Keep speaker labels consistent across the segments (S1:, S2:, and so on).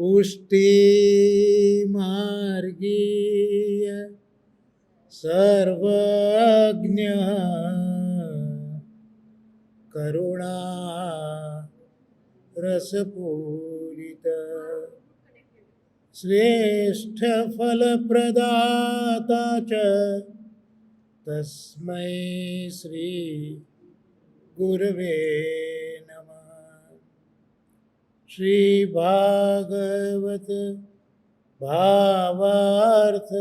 S1: પુષ્ટિમાર્ગીય સર્વજ્ઞ કરુણા રસપૂરિત શ્રેષ્ઠ ફલપ્રદાતા ચ તસ્મૈ શ્રી ગુરવે નમઃ. શ્રી ભાગવત ભાવાર્થ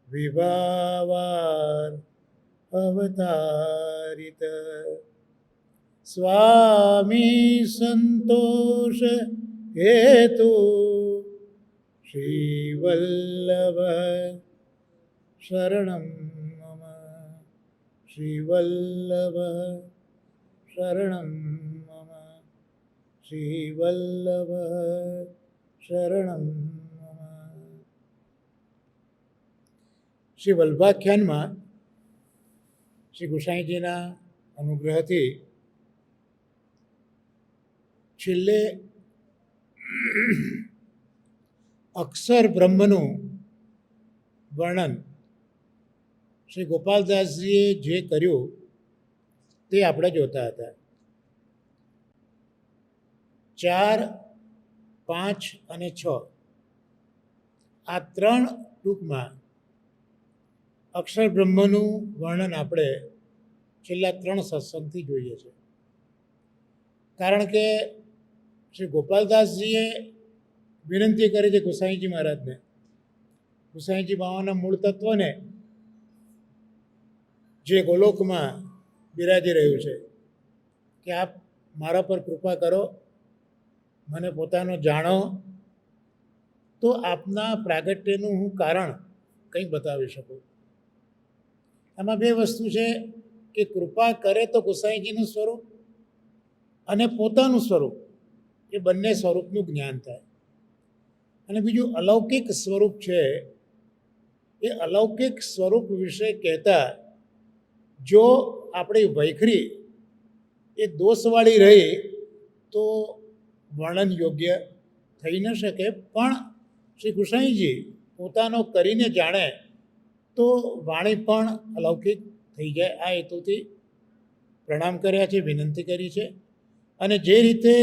S1: વિભાવાર અવતારિત સ્વામી સંતોષ હેતુ શ્રી વલ્લભ શરણમ મમ. શ્રી વલ્લભ શરણમ મમ. શ્રી વલ્લભ શરણમ મમ. શ્રી વલ્ભાખ્યાનમાં શ્રી ગુસાઈજીના અનુગ્રહથી છેલ્લે અક્ષર બ્રહ્મનું વર્ણન શ્રી ગોપાલદાસજીએ જે કર્યું તે આપણે જોતા હતા. 4, 5 અને 6 આ ત્રણ ટૂંકમાં અક્ષર બ્રહ્મનું વર્ણન આપણે છેલ્લા 3 સત્સંગથી જોઈએ છીએ. કારણ કે શ્રી ગોપાલદાસજીએ વિનંતી કરી છે ગુસાઈજી મહારાજને, ગુસાઈજી બાવાના મૂળ તત્વને જે ગોલોકમાં બિરાજી રહ્યું છે કે આપ મારા પર કૃપા કરો, મને પોતાનો જાણો, તો આપના પ્રાગટ્યનું હું કારણ કંઈ બતાવી શકું. આમાં 2 વસ્તુ છે કે કૃપા કરે તો ગુસાઈજીનું સ્વરૂપ અને પોતાનું સ્વરૂપ, એ બંને સ્વરૂપનું જ્ઞાન થાય. અને બીજું અલૌકિક સ્વરૂપ છે, એ અલૌકિક સ્વરૂપ વિશે કહેતા જો આપણી વૈખરી એ દોષવાળી રહી તો વર્ણન યોગ્ય થઈ ન શકે. પણ શ્રી ગુસાઈજી પોતાનો કરીને જાણે તો વાણી પણ અલૌકિક થઈ જાય. આ હેતુથી પ્રણામ કર્યા છે, વિનંતી કરી છે. અને જે રીતે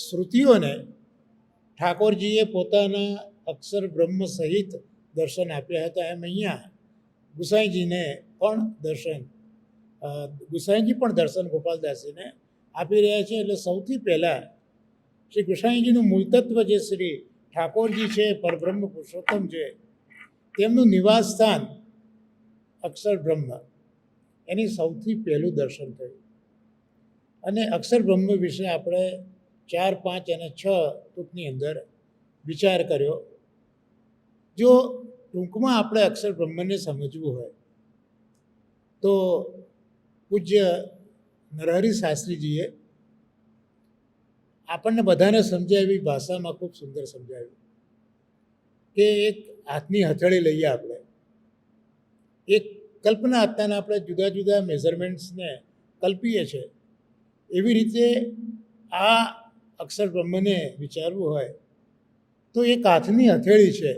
S1: શ્રુતિઓને ઠાકોરજીએ પોતાના અક્ષર બ્રહ્મ સહિત દર્શન આપ્યા હતા, એમ અહીંયા ગુસાઈજીને પણ ગુસાઈજી પણ દર્શન ગોપાલદાસજીને આપી રહ્યા છે. એટલે સૌથી પહેલાં શ્રી ગુસાઈજીનું મૂળ તત્વ જે શ્રી ઠાકોરજી છે, પરબ્રહ્મ પુરુષોત્તમ છે, તેમનું નિવાસ સ્થાન અક્ષર બ્રહ્મ, એની સૌથી પહેલું દર્શન થયું. અને અક્ષર બ્રહ્મ વિશે આપણે 4, 5 અને 6 ટૂંકની અંદર વિચાર કર્યો. જો ટૂંકમાં આપણે અક્ષર બ્રહ્મને સમજવું હોય તો પૂજ્ય નરહરી શાસ્ત્રીજીએ આપણને બધાને સમજાય એવી ભાષામાં ખૂબ સુંદર સમજાવ્યું કે એક હાથની હથેળી લઈએ આપણે, એક કલ્પના અત્યારના આપણે જુદા જુદા મેઝરમેન્ટ્સને કલ્પીએ છીએ, એવી રીતે આ અક્ષર બ્રહ્મને વિચારવું હોય તો એક હાથની હથેળી છે,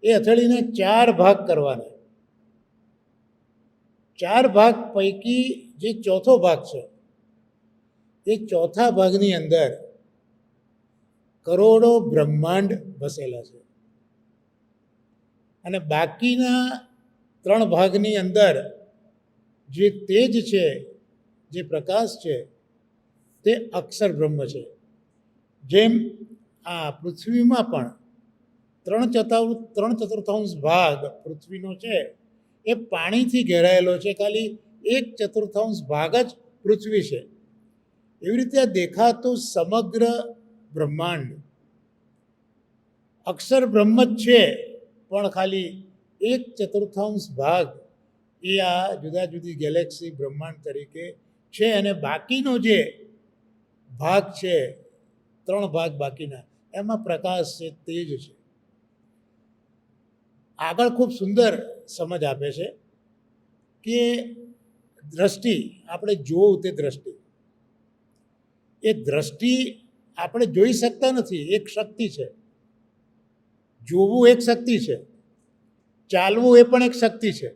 S1: એ હથેળીને 4 ભાગ કરવાના. 4 ભાગ પૈકી જે ચોથો ભાગ છે, એ ચોથા ભાગની અંદર કરોડો બ્રહ્માંડ વસેલા છે. અને બાકીના 3 ભાગની અંદર જે તેજ છે, જે પ્રકાશ છે, તે અક્ષર બ્રહ્મ છે. જેમ આ પૃથ્વીમાં પણ 3/4 ભાગ પૃથ્વીનો છે એ પાણીથી ઘેરાયેલો છે, ખાલી 1/4 ભાગ જ પૃથ્વી છે. એવી રીતે આ દેખાતું સમગ્ર બ્રહ્માંડ અક્ષર બ્રહ્મ જ છે, પણ ખાલી 1/4 ભાગ એ આ જુદા જુદી ગેલેક્સી બ્રહ્માંડ તરીકે છે. અને બાકીનો જે ભાગ છે, 3 ભાગ બાકીના, એમાં પ્રકાશ છે, તેજ છે. આગળ ખૂબ સુંદર સમજ આપે છે કે દ્રષ્ટિ, આપણે જોવું તે દ્રષ્ટિ, એ દ્રષ્ટિ આપણે જોઈ શકતા નથી, એક શક્તિ છે. જોવું એક શક્તિ છે, ચાલવું એ પણ એક શક્તિ છે,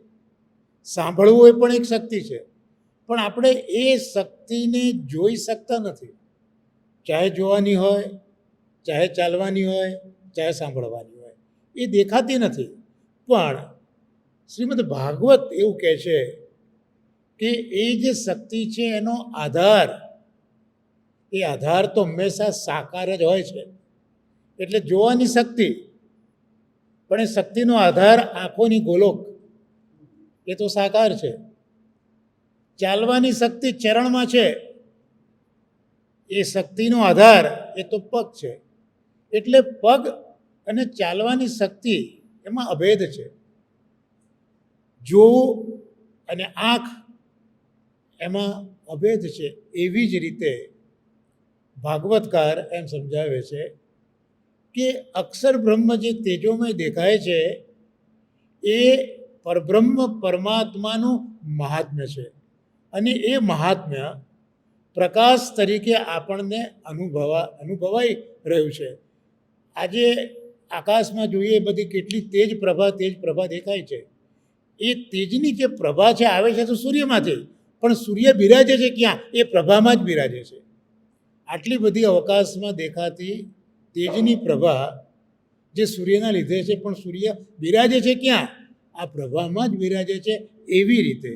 S1: સાંભળવું એ પણ એક શક્તિ છે. પણ આપણે એ શક્તિને જોઈ શકતા નથી, ચાહે જોવાની હોય, ચાહે ચાલવાની હોય, ચાહે સાંભળવાની હોય, એ દેખાતી નથી. પણ શ્રીમદ ભાગવત એવું કહે છે કે એ જે શક્તિ છે એનો આધાર, એ આધાર તો હંમેશા સાકાર જ હોય છે. એટલે જોવાની શક્તિ, પણ એ શક્તિનો આધાર આંખોની ગોલોક, એ તો સાકાર છે. ચાલવાની શક્તિ ચરણમાં છે, એ શક્તિનો આધાર એ તો પગ છે. એટલે પગ અને ચાલવાની શક્તિ એમાં અભેદ છે. જોવું અને આંખ એમાં અભેદ છે. એવી જ રીતે ભાગવતકાર એમ સમજાવે છે કે અક્ષર બ્રહ્મ જે તેજોમય દેખાય છે એ પરબ્રહ્મ પરમાત્માનું મહાત્મ્ય છે. અને એ મહાત્મ્ય પ્રકાશ તરીકે આપણને અનુભવાઈ રહ્યું છે. આજે આકાશમાં જોઈએ બધી કેટલી તેજ પ્રભા દેખાય છે. એ તેજની જે પ્રભા છે આવે છે તો સૂર્યમાંથી, પણ સૂર્ય બિરાજે છે ક્યાં? એ પ્રભામાં જ બિરાજે છે. આટલી બધી અવકાશમાં દેખાતી તેજની પ્રભા જે સૂર્યના લીધે છે, પણ સૂર્ય બિરાજે છે ક્યાં? આ પ્રભામાં જ બિરાજે છે. એવી રીતે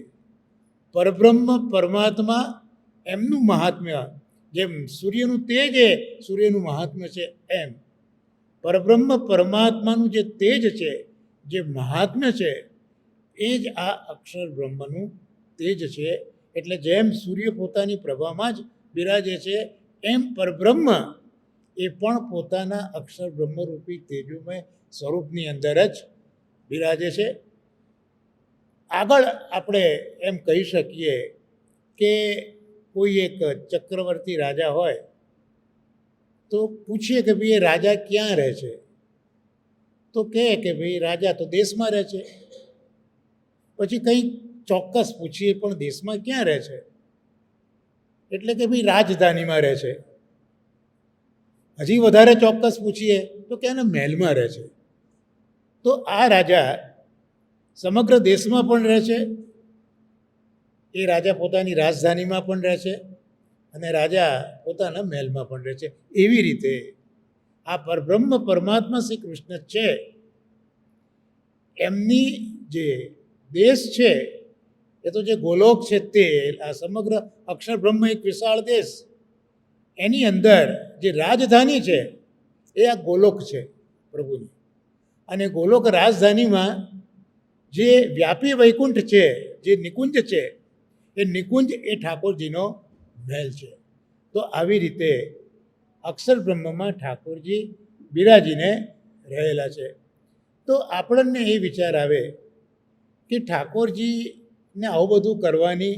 S1: પરબ્રહ્મ પરમાત્મા એમનું મહાત્મ્ય, જેમ સૂર્યનું તેજ એ સૂર્યનું મહાત્મ્ય છે, એમ પરબ્રહ્મ પરમાત્માનું જે તેજ છે, જે મહાત્મ્ય છે, એ જ આ અક્ષર બ્રહ્મનું તેજ છે. એટલે જેમ સૂર્ય પોતાની પ્રભામાં જ બિરાજે છે, એમ પરબ્રહ્મ એ પણ પોતાના અક્ષર બ્રહ્મરૂપી તેજોમય સ્વરૂપની અંદર જ બિરાજે છે. આગળ આપણે એમ કહી શકીએ કે કોઈ એક ચક્રવર્તી રાજા હોય તો પૂછીએ કે ભાઈ એ રાજા ક્યાં રહે છે? તો કહે કે ભાઈ રાજા તો દેશમાં રહે છે. પછી કંઈક ચોક્કસ પૂછીએ પણ દેશમાં ક્યાં રહે છે? એટલે કે ભાઈ રાજધાનીમાં રહે છે. હજી વધારે ચોક્કસ પૂછીએ તો કે એના મહેલમાં રહે છે. તો આ રાજા સમગ્ર દેશમાં પણ રહે છે, એ રાજા પોતાની રાજધાનીમાં પણ રહે છે, અને રાજા પોતાના મહેલમાં પણ રહે છે. એવી રીતે આ પરબ્રહ્મ પરમાત્મા શ્રી કૃષ્ણ છે, એમની જે દેશ છે એ તો જે ગોલોક છે, તે આ સમગ્ર અક્ષર બ્રહ્મ એક વિશાળ દેશ, એની અંદર જે રાજધાની છે એ આ ગોલોક છે પ્રભુની. અને ગોલોક રાજધાનીમાં જે વ્યાપી વૈકુંઠ છે, જે નિકુંજ છે, એ નિકુંજ એ ઠાકોરજીનો મહેલ છે. તો આવી રીતે અક્ષર બ્રહ્મમાં ઠાકોરજી બિરાજીને રહેલા છે. તો આપણને એ વિચાર આવે કે ઠાકોરજીને આવું બધું કરવાની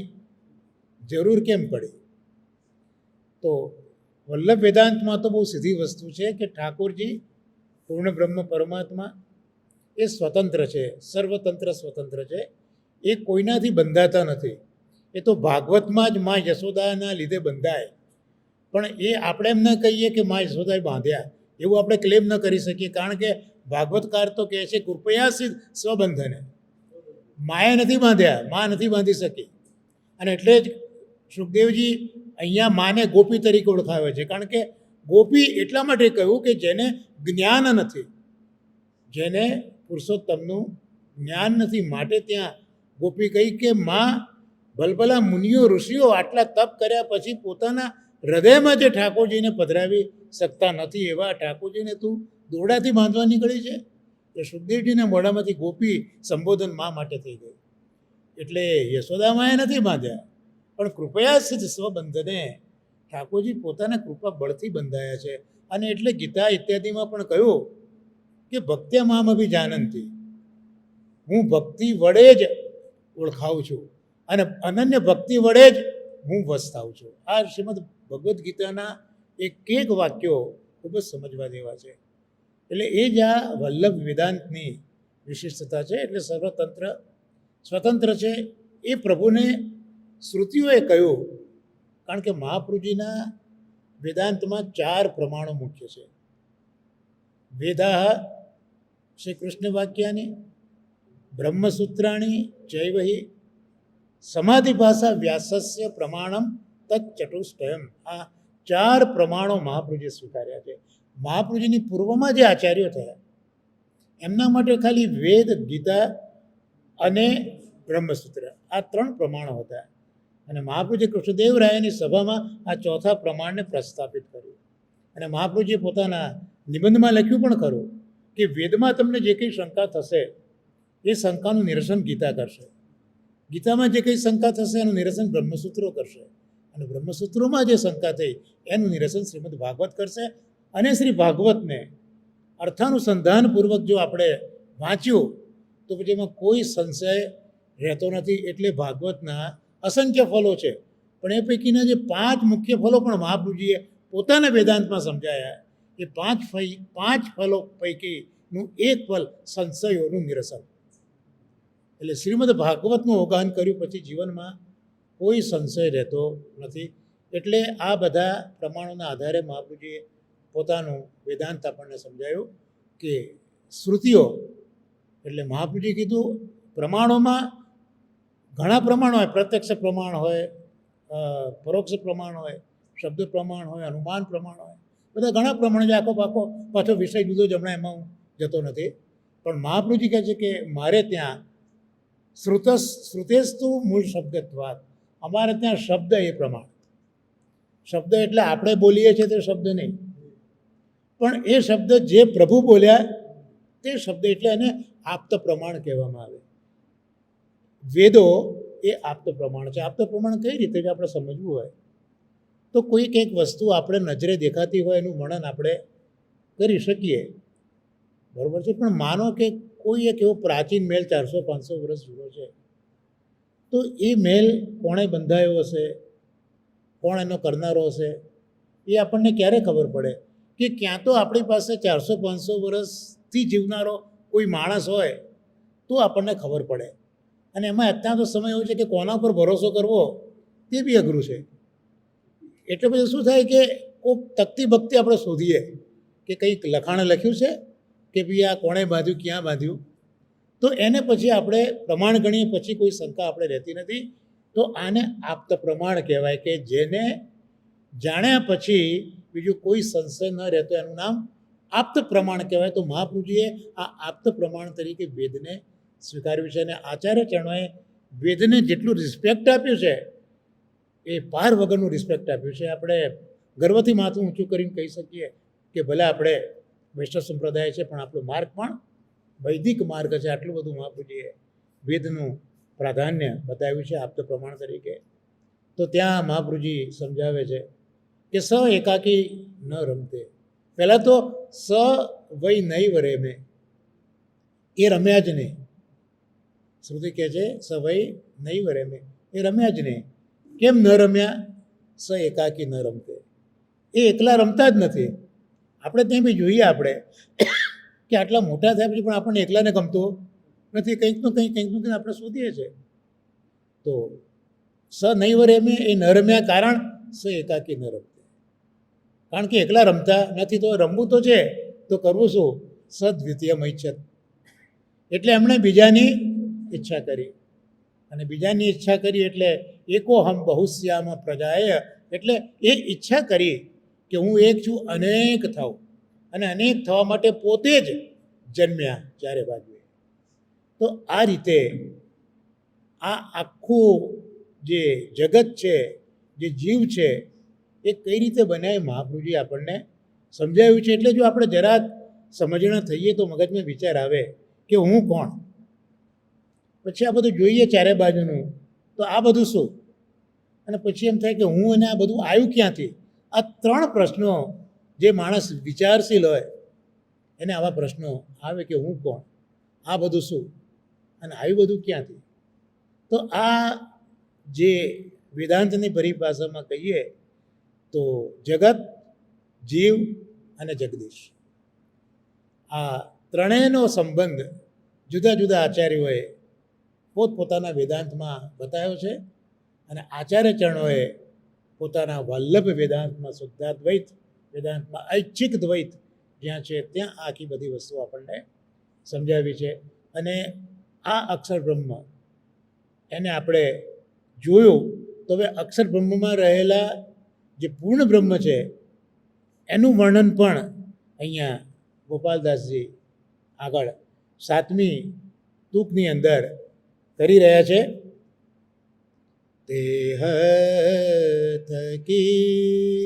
S1: જરૂર કેમ પડી? તો વલ્લભ વેદાંતમાં તો બહુ સીધી વસ્તુ છે કે ઠાકોરજી પૂર્ણ બ્રહ્મ પરમાત્મા એ સ્વતંત્ર છે, સર્વતંત્ર સ્વતંત્ર છે. એ કોઈનાથી બંધાતા નથી. એ તો ભાગવતમાં જ મા યશોદાના લીધે બંધાય. પણ એ આપણે એમ ન કહીએ કે મા યશોદાએ બાંધ્યા, એવું આપણે ક્લેમ ન કરી શકીએ. કારણ કે ભાગવતકાર તો કહે છે કૃપયા સિદ્ધ સ્વબંધને, માએ નથી બાંધ્યા, મા નથી બાંધી શકી. અને એટલે જ સુખદેવજી અહીંયા માને ગોપી તરીકે ઓળખાવે છે. કારણ કે ગોપી એટલા માટે કહ્યું કે જેને જ્ઞાન નથી, જેને પુરુષોત્તમનું જ્ઞાન નથી, માટે ત્યાં ગોપી કહી કે માં ભલભલા મુનિઓ ઋષિઓ આટલા તપ કર્યા પછી પોતાના હૃદયમાં જે ઠાકોરજીને પધરાવી શકતા નથી, એવા ઠાકોરજીને તું દોરડાથી બાંધવા નીકળી છે. તો સુખદેવજીના મોઢામાંથી ગોપી સંબોધન મા માટે થઈ ગયું. એટલે યશોદામાએ નથી બાંધ્યા, પણ કૃપયા સિદ્ધ સ્વબંધને ઠાકોરજી પોતાના કૃપા બળથી બંધાયા છે. અને એટલે ગીતા ઇત્યાદિમાં પણ કહ્યું કે ભક્ત્યા મામ અભિજાનંતી, હું ભક્તિ વડે જ ઓળખાવું છું, અને અનન્ય ભક્તિ વડે જ હું વસ્તાવું છું. આ શ્રીમદ ભગવદ્ ગીતાના એક વાક્યો ખૂબ જ સમજવા જેવા છે. એટલે એ જ આ વલ્લભ વેદાંતની વિશિષ્ટતા છે. એટલે સર્વતંત્ર સ્વતંત્ર છે એ પ્રભુને શ્રુતિઓએ કહ્યું. કારણ કે મહાપ્રભુજીના વેદાંતમાં 4 પ્રમાણો મુખ્ય છે. વેદાહ શ્રી કૃષ્ણ વાક્યાની, બ્રહ્મસૂત્રાણી ચૈવહિ, સમાધિ ભાષા વ્યાસસ્ય પ્રમાણમ તત્ચતુષ્ટયમ. આ 4 પ્રમાણો મહાપ્રભુજીએ સ્વીકાર્યા છે. મહાપ્રભુજીની પૂર્વમાં જે આચાર્યો થયા એમના માટે ખાલી વેદ, ગીતા અને બ્રહ્મસૂત્ર આ 3 પ્રમાણો હતા. અને મહાપ્રભુજી કૃષ્ણદેવરાયની સભામાં આ 4થા પ્રમાણને પ્રસ્થાપિત કર્યું. અને મહાપ્રભુજીએ પોતાના નિબંધમાં લખ્યું પણ ખરું કે વેદમાં તમને જે કંઈ શંકા થશે એ શંકાનું નિરસન ગીતા કરશે, ગીતામાં જે કંઈ શંકા થશે એનું નિરસન બ્રહ્મસૂત્રો કરશે, અને બ્રહ્મસૂત્રોમાં જે શંકા થઈ એનું નિરસન શ્રીમદ ભાગવત કરશે. અને શ્રી ભાગવતને અર્થાનુસંધાનપૂર્વક જો આપણે વાંચ્યું તો પછી એમાં કોઈ સંશય રહેતો નથી. એટલે ભાગવતના અસંખ્ય ફલો છે, પણ એ પૈકીના જે 5 મુખ્ય ફલો પણ મહાપ્રભુજીએ પોતાના વેદાંતમાં સમજાયા. એ 5 ફલો પૈકીનું એક ફલ સંશયોનું નિરસન. એટલે શ્રીમદ ભાગવતનું અવગાહન કર્યું પછી જીવનમાં કોઈ સંશય રહેતો નથી. એટલે આ બધા પ્રમાણોના આધારે મહાપ્રભુજીએ પોતાનું વેદાંત આપણને સમજાયું કે શ્રુતિઓ એટલે મહાપ્રભુજીએ કીધું પ્રમાણોમાં ઘણા પ્રમાણ હોય. પ્રત્યક્ષ પ્રમાણ હોય, પરોક્ષ પ્રમાણ હોય, શબ્દ પ્રમાણ હોય, અનુમાન પ્રમાણ હોય, બધા ઘણા પ્રમાણ છે. આખો પાછો વિષય જુદો જ, હમણાં એમાં હું જતો નથી. પણ મહાપ્રભુજી કહે છે કે મારે ત્યાં શ્રુતેસ્તુ મૂળ શબ્દત્વાદ, અમારે ત્યાં શબ્દ એ પ્રમાણ. શબ્દ એટલે આપણે બોલીએ છીએ તે શબ્દ નહીં, પણ એ શબ્દ જે પ્રભુ બોલ્યા તે શબ્દ, એટલે એને આપ્ત પ્રમાણ કહેવામાં આવે. વેદો એ આપ્ત પ્રમાણ છે. આપ્ત પ્રમાણ કઈ રીતે આપણે સમજવું હોય તો કોઈ કંઈક વસ્તુ આપણે નજરે દેખાતી હોય એનું વર્ણન આપણે કરી શકીએ, બરાબર છે. પણ માનો કે કોઈ એક એવો પ્રાચીન મહેલ 400-500 વર્ષ જૂનો છે, તો એ મહેલ કોણે બંધાયો હશે, કોણ એનો કરનારો હશે, એ આપણને ક્યારે ખબર પડે? કે ક્યાં તો આપણી પાસે 400-500 વર્ષથી જીવનારો કોઈ માણસ હોય તો આપણને ખબર પડે. અને એમાં અત્યાર તો સમય એવો છે કે કોના પર ભરોસો કરવો તે બી અઘરું છે. એટલે પછી શું થાય કે કોઈક તકતી ભક્તિ આપણે શોધીએ કે કંઈક લખાણ લખ્યું છે કે ભાઈ આ કોણે બાંધ્યું, ક્યાં બાંધ્યું, તો એને પછી આપણે પ્રમાણ ગણીએ, પછી કોઈ શંકા આપણે રહેતી નથી. તો આને આપ્ત પ્રમાણ કહેવાય કે જેને જાણ્યા પછી બીજું કોઈ સંશય ન રહેતો એનું નામ આપ્ત પ્રમાણ કહેવાય. તો મહાપ્રભુજીએ આ આપ્ત પ્રમાણ તરીકે વેદને સ્વીકાર્યું છે. અને આચાર્ય ચરણોએ વેદને જેટલું રિસ્પેક્ટ આપ્યું છે એ પાર વગરનું રિસ્પેક્ટ આપ્યું છે. આપણે ગર્વથી માથું ઊંચું કરીને કહી શકીએ કે ભલે આપણે વૈષ્ણવ સંપ્રદાય છે પણ આપણો માર્ગ પણ વૈદિક માર્ગ છે. આટલું બધું મહાપ્રભુજીએ વેદનું પ્રાધાન્ય બતાવ્યું છે આપ્ત પ્રમાણ તરીકે. તો ત્યાં મહાપ્રભુજી સમજાવે છે કે સ એકાકી ન રમતે. પહેલાં તો સ વૈ નૈવ રેમે, એ રમ્યા જ નહીં. શ્રુતિ કહે છે સ વૈ નૈવ રેમે, એ રમ્યા જ નહીં. કેમ ન રમ્યા? સ એકાકી ન રમતે, એ એકલા રમતા જ નથી. આપણે ત્યાં બી જોઈએ આપણે કે આટલા મોટા થયા પછી પણ આપણને એકલાને ગમતું નથી. કંઈકનું કંઈક આપણે શોધીએ છીએ. તો સ નૈવ રેમે, એ ન રમ્યા કારણ સ એકાકી ન રમતે, કારણ કે એકલા રમતા નથી. તો રમવું તો છે તો કરવું શું? સદ્વિતીયમ ઈચ્છત, એટલે એમણે બીજાની ઈચ્છા કરી. અને બીજાની ઈચ્છા કરી એટલે એકો હમ બહુશ્યામ પ્રજાએ, એટલે એ ઈચ્છા કરી કે હું એક છું, અનેક થાઉં, અને અનેક થવા માટે પોતે જ જન્મ્યા ચારે બાજુએ. તો આ રીતે આ આખું જે જગત છે, જે જીવ છે, એ કઈ રીતે બનાય મહાપ્રભુજી આપણને સમજાવ્યું છે. એટલે જો આપણે જરાક સમજણા થઈએ તો મગજમાં વિચાર આવે કે હું કોણ. પછી આ બધું જોઈએ ચારે બાજુનું તો આ બધું શું, અને પછી એમ થાય કે હું અને આ બધું આવ્યું ક્યાંથી. આ 3 પ્રશ્નો જે માણસ વિચારશીલ હોય એને આવા પ્રશ્નો આવે કે હું કોણ, આ બધું શું, અને આવ્યું બધું ક્યાંથી. તો આ જે વેદાંતની પરિભાષામાં કહીએ તો જગત, જીવ અને જગદીશ, આ ત્રણેયનો સંબંધ જુદા જુદા આચાર્યોએ પોતપોતાના વેદાંતમાં બતાવ્યો છે. અને આચાર્ય ચરણોએ પોતાના વલ્લભ વેદાંતમાં શુદ્ધાદ્વૈત વેદાંતમાં ઐચ્છિક દ્વૈત જ્યાં છે ત્યાં આખી બધી વસ્તુ આપણને સમજાવી છે. અને આ અક્ષર બ્રહ્મ એને આપણે જોયું તો હવે અક્ષર બ્રહ્મમાં રહેલા જે પૂર્ણ બ્રહ્મ છે એનું વર્ણન પણ અહીંયા ગોપાલદાસજી આગળ 7મી તૂકની અંદર કરી રહ્યા છે. દેહ થકી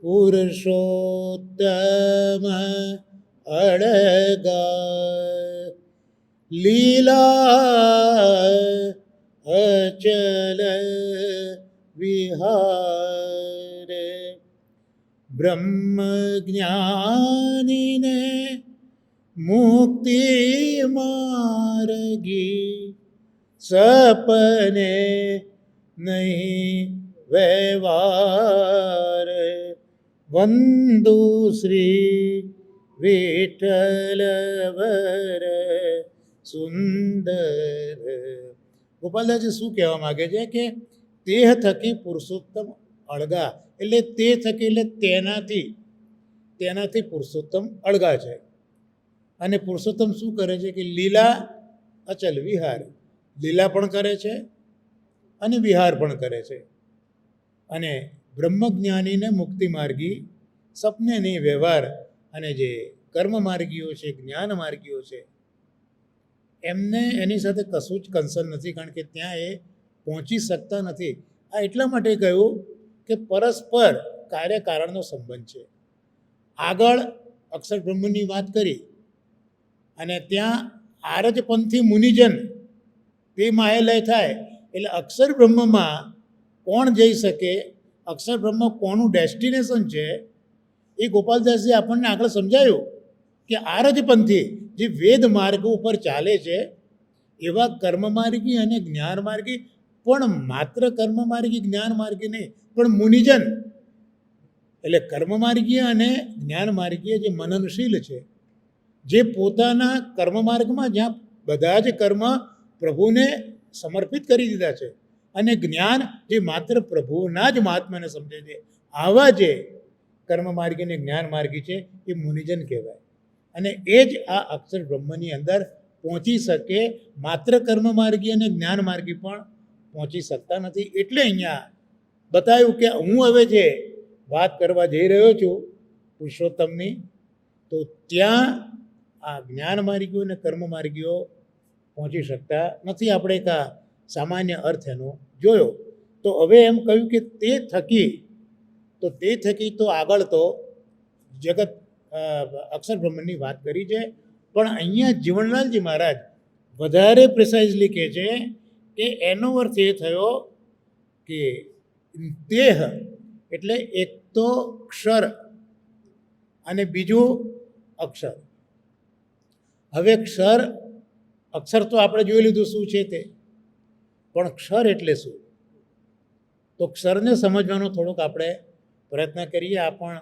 S1: પુરુષોત્તમ અળગા લીલા અચલ વિહાર બ્રહ્મ જ્ઞાનીને મુક્તિ માર્ગી સપને નહીં વ્યવહાર વંદુ શ્રી વિઠ્ઠલ વર સુંદર. ગોપાલદાસજી શું કહેવા માગે છે કે તેહ થકી પુરુષોત્તમ અળગા, એટલે તે થકી એટલે તેનાથી પુરુષોત્તમ અળગા છે. અને પુરુષોત્તમ શું કરે છે કે લીલા અચલ વિહાર, લીલા પણ કરે છે અને વિહાર પણ કરે છે. અને બ્રહ્મજ્ઞાનીને મુક્તિ માર્ગી સપને નહીં વ્યવહાર, અને જે કર્મ માર્ગીઓ છે, જ્ઞાન માર્ગીઓ છે, એમને એની સાથે કશું જ કન્સર્ન નથી, કારણ કે ત્યાં એ પહોંચી શકતા નથી. આ એટલા માટે કહ્યું કે પરસ્પર કાર્યકારણનો સંબંધ છે. આગળ અક્ષર બ્રહ્મની વાત કરી અને ત્યાં આરજપંથી મુનિજન તે માયાલય થાય, એટલે અક્ષર બ્રહ્મમાં કોણ જઈ શકે, અક્ષર બ્રહ્મ કોનું ડેસ્ટિનેશન છે, એ ગોપાલદાસજી આપણને આગળ સમજાયું કે આરજપંથી જે વેદ માર્ગ ઉપર ચાલે છે એવા કર્મમાર્ગી અને જ્ઞાન માર્ગી, પણ માત્ર કર્મમાર્ગી જ્ઞાન માર્ગી નહીં, પણ મુનિજન એટલે કર્મમાર્ગીય અને જ્ઞાન માર્ગીય જે મનનશીલ છે, જે પોતાના કર્મમાર્ગમાં જ્યાં બધા જ કર્મ પ્રભુને સમર્પિત કરી દીધા છે, અને જ્ઞાન જે માત્ર પ્રભુના જ મહાત્માને સમજે છે, આવા જે કર્મમાર્ગી અને જ્ઞાન માર્ગી છે એ મુનિજન કહેવાય. અને એ જ આ અક્ષર બ્રહ્મની અંદર પહોંચી શકે, માત્ર કર્મમાર્ગી અને જ્ઞાન માર્ગી પણ પહોંચી શકતા નથી. એટલે અહીંયા બતાવ્યું કે હું હવે જે વાત કરવા જઈ રહ્યો છું પુરુષોત્તમની, તો ત્યાં આ જ્ઞાન માર્ગીઓ અને કર્મ માર્ગીઓ પહોંચી શકતા નથી. આપણે એક આ સામાન્ય અર્થ એનો જોયો. તો હવે એમ કહ્યું કે તે થકી તો આગળ તો જગત અક્ષર બ્રહ્મની વાત કરી છે, પણ અહીંયા જીવનલાલજી મહારાજ વધારે પ્રિસાઇઝલી કહે છે કે એનો અર્થ એ થયો કે દેહ એટલે એક તો ક્ષર અને બીજું અક્ષર. હવે અક્ષર તો આપણે જોઈ લીધું શું છે તે, પણ ક્ષર એટલે શું? તો ક્ષરને સમજવાનો થોડોક આપણે પ્રયત્ન કરીએ. આ પણ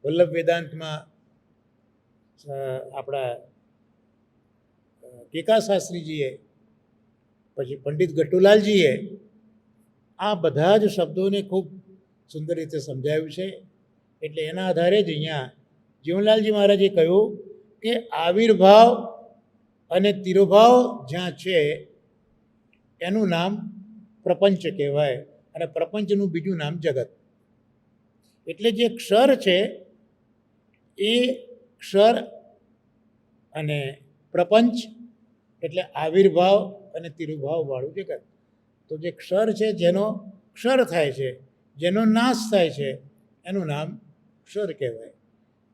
S1: વલ્લભ વેદાંતમાં આપણા કેકા શાસ્ત્રીજીએ, પછી પંડિત ગટ્ટુલાલજીએ આ બધા જ શબ્દોને ખૂબ સુંદર રીતે સમજાવ્યું છે. એટલે એના આધારે જ અહીંયા જીવનલાલજી મહારાજે કહ્યું કે આવિર્ભાવ અને તિરોભાવ જ્યાં છે એનું નામ પ્રપંચ કહેવાય, અને પ્રપંચનું બીજું નામ જગત. એટલે જે ક્ષર છે એ ક્ષર અને પ્રપંચ એટલે આવિર્ભાવ અને તિરુભાવ વાળું જગત. તો જે ક્ષર છે, જેનો ક્ષર થાય છે, જેનો નાશ થાય છે, એનું નામ ક્ષર કહેવાય.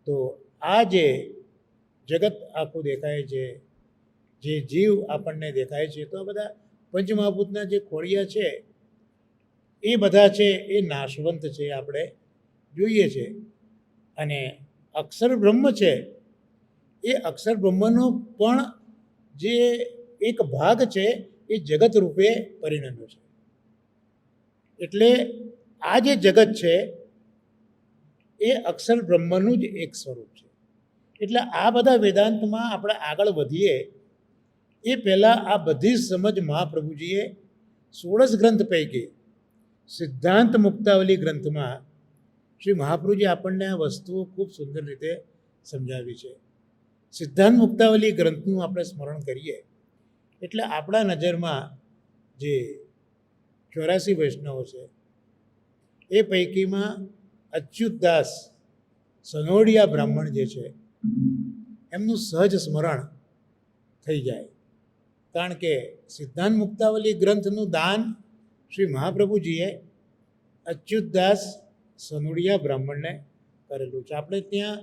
S1: તો આ જે જગત આખું દેખાય છે, જે જીવ આપણને દેખાય છે, તો આ બધા પંચમહાભૂતના જે ખોળિયા છે એ બધા છે એ નાશવંત છે, આપણે જોઈએ છે. અને અક્ષર બ્રહ્મ છે એ અક્ષર બ્રહ્મનો પણ જે એક ભાગ છે એ જગત રૂપે પરિણમ્યો છે. એટલે આ જે જગત છે એ અક્ષર બ્રહ્મનું જ એક સ્વરૂપ છે. એટલે આ બધા વેદાંતમાં આપણે આગળ વધીએ એ પહેલાં આ બધી જ સમજ મહાપ્રભુજીએ 16 ગ્રંથ પૈકી સિદ્ધાંત મુક્તાવલી ગ્રંથમાં શ્રી મહાપ્રભુજી આપણને આ વસ્તુઓ ખૂબ સુંદર રીતે સમજાવી છે. સિદ્ધાંત મુક્તાવલી ગ્રંથનું આપણે સ્મરણ કરીએ એટલે આપણા નજરમાં જે 84 વૈષ્ણવો છે એ પૈકીમાં અચ્યુતદાસ સનોડિયા બ્રાહ્મણ જે છે એમનું સહજ સ્મરણ થઈ જાય. કારણ કે સિદ્ધાંત મુક્તાવલી ગ્રંથનું દાન શ્રી મહાપ્રભુજીએ અચ્યુતદાસ સનોડિયા બ્રાહ્મણને કરેલું છે. આપણે ત્યાં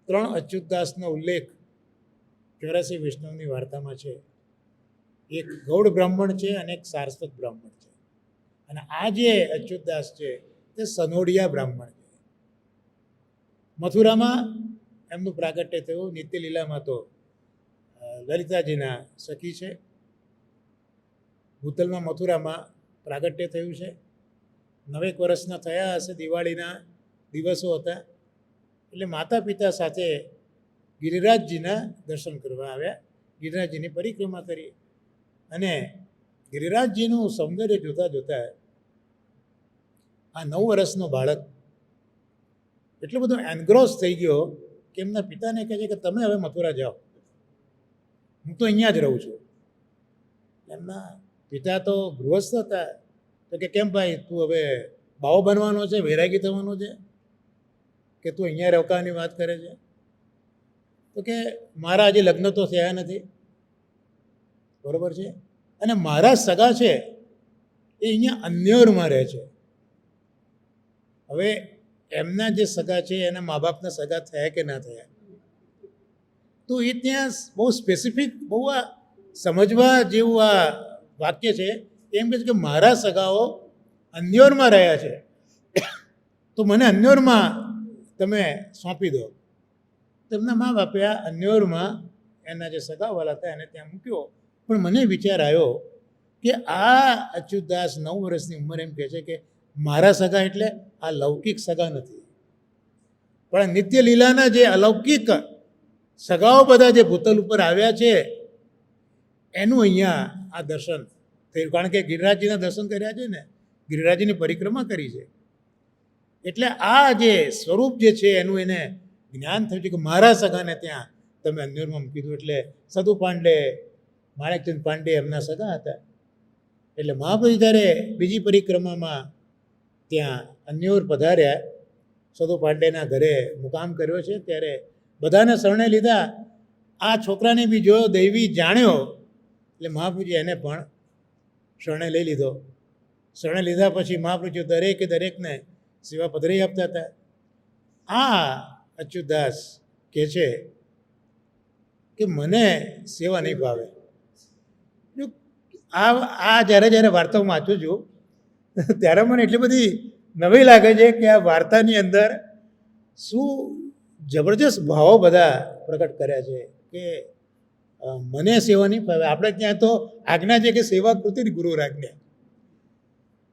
S1: 3 અચ્યુતદાસનો ઉલ્લેખ 84 વૈષ્ણવની વાર્તામાં છે. એક ગૌડ બ્રાહ્મણ છે અને એક સારસ્વત બ્રાહ્મણ છે. અને આ જે અચ્યુતદાસ છે તે સનોડિયા બ્રાહ્મણ છે. મથુરામાં એમનું પ્રાગટ્ય થયું. નિત્યલીલામાં તો લલિતાજીના સખી છે. ભૂતલમાં મથુરામાં પ્રાગટ્ય થયું છે. 9 વર્ષના થયા હશે, દિવાળીના દિવસો હતા. એટલે માતા પિતા સાથે ગિરિરાજજીના દર્શન કરવા આવ્યા, ગિરિરાજજીની પરિક્રમા કરી. અને ગિરિરાજજીનું સૌંદર્ય જોતા જોતા આ 9 વર્ષનો બાળક એટલો બધો એનગ્રોસ થઈ ગયો કે એમના પિતાને કહે છે કે તમે હવે મથુરા જાઓ, હું તો અહીંયા જ રહું છું. એમના પિતા તો ગૃહસ્થ હતા. તો કે કેમ ભાઈ, તું હવે બાવો બનવાનો છે, વૈરાગી થવાનો છે, કે તું અહીંયા રોકાવાની વાત કરે છે? તો કે મારા હજી લગ્ન તો થયા નથી, બરોબર છે, અને મારા સગા છે એ અહીંયા અન્યોરમાં રહે છે. હવે એમના જે સગા છે એના મા બાપના સગા થયા કે ના થયા, તો એ ત્યાં બહુ સ્પેસિફિક, બહુ આ સમજવા જેવું આ વાક્ય છે. એમ કહે છે કે મારા સગાઓ અન્યોરમાં રહ્યા છે, તો મને અન્યોરમાં તમે સોંપી દો. તેમના મા બાપે આ અન્યોરમાં એના જે સગાવાલા હતા એને ત્યાં મૂક્યો. પણ મને વિચાર આવ્યો કે આ અચ્યુતદાસ 9 વર્ષની ઉંમર એમ કહે છે કે મારા સગા એટલે આ લૌકિક સગા નથી, પણ નિત્ય લીલાના જે અલૌકિક સગાઓ બધા જે ભૂતલ ઉપર આવ્યા છે એનું અહીંયા આ દર્શન થયું. કારણ કે ગિરિરાજજીના દર્શન કર્યા છે ને, ગિરિરાજજીની પરિક્રમા કરી છે, એટલે આ જે સ્વરૂપ જે છે એનું એને જ્ઞાન થયું છે કે મારા સગાને ત્યાં તમે અન્યોરમાં મૂકી દો. એટલે સદુ પાંડે, માણેકચંદ પાંડે એમના સગા હતા. એટલે મહાપ્રભુ જ્યારે બીજી પરિક્રમામાં ત્યાં અન્યોર પધાર્યા, સદુ પાંડેના ઘરે મુકામ કર્યો છે, ત્યારે બધાને શરણે લીધા. આ છોકરાને બી જોયો, દૈવી જાણ્યો, એટલે મહાપ્રભુજી એને પણ શરણે લઈ લીધો. શરણે લીધા પછી મહાપ્રભુજી દરેકે દરેકને સેવા પધરાઈ આપતા હતા. આ અચ્યુતદાસ કહે છે કે મને સેવા નહીં ભાવે. આ જ્યારે વાર્તાઓ વાંચું છું ત્યારે મને એટલી બધી નવી લાગે છે કે આ વાર્તાની અંદર શું જબરજસ્ત ભાવો બધા પ્રકટ કર્યા છે કે મને સેવા નહીં ભાવે. આપણે ત્યાં તો આજ્ઞા છે કે સેવા કૃતિ ગુરુ આજ્ઞા,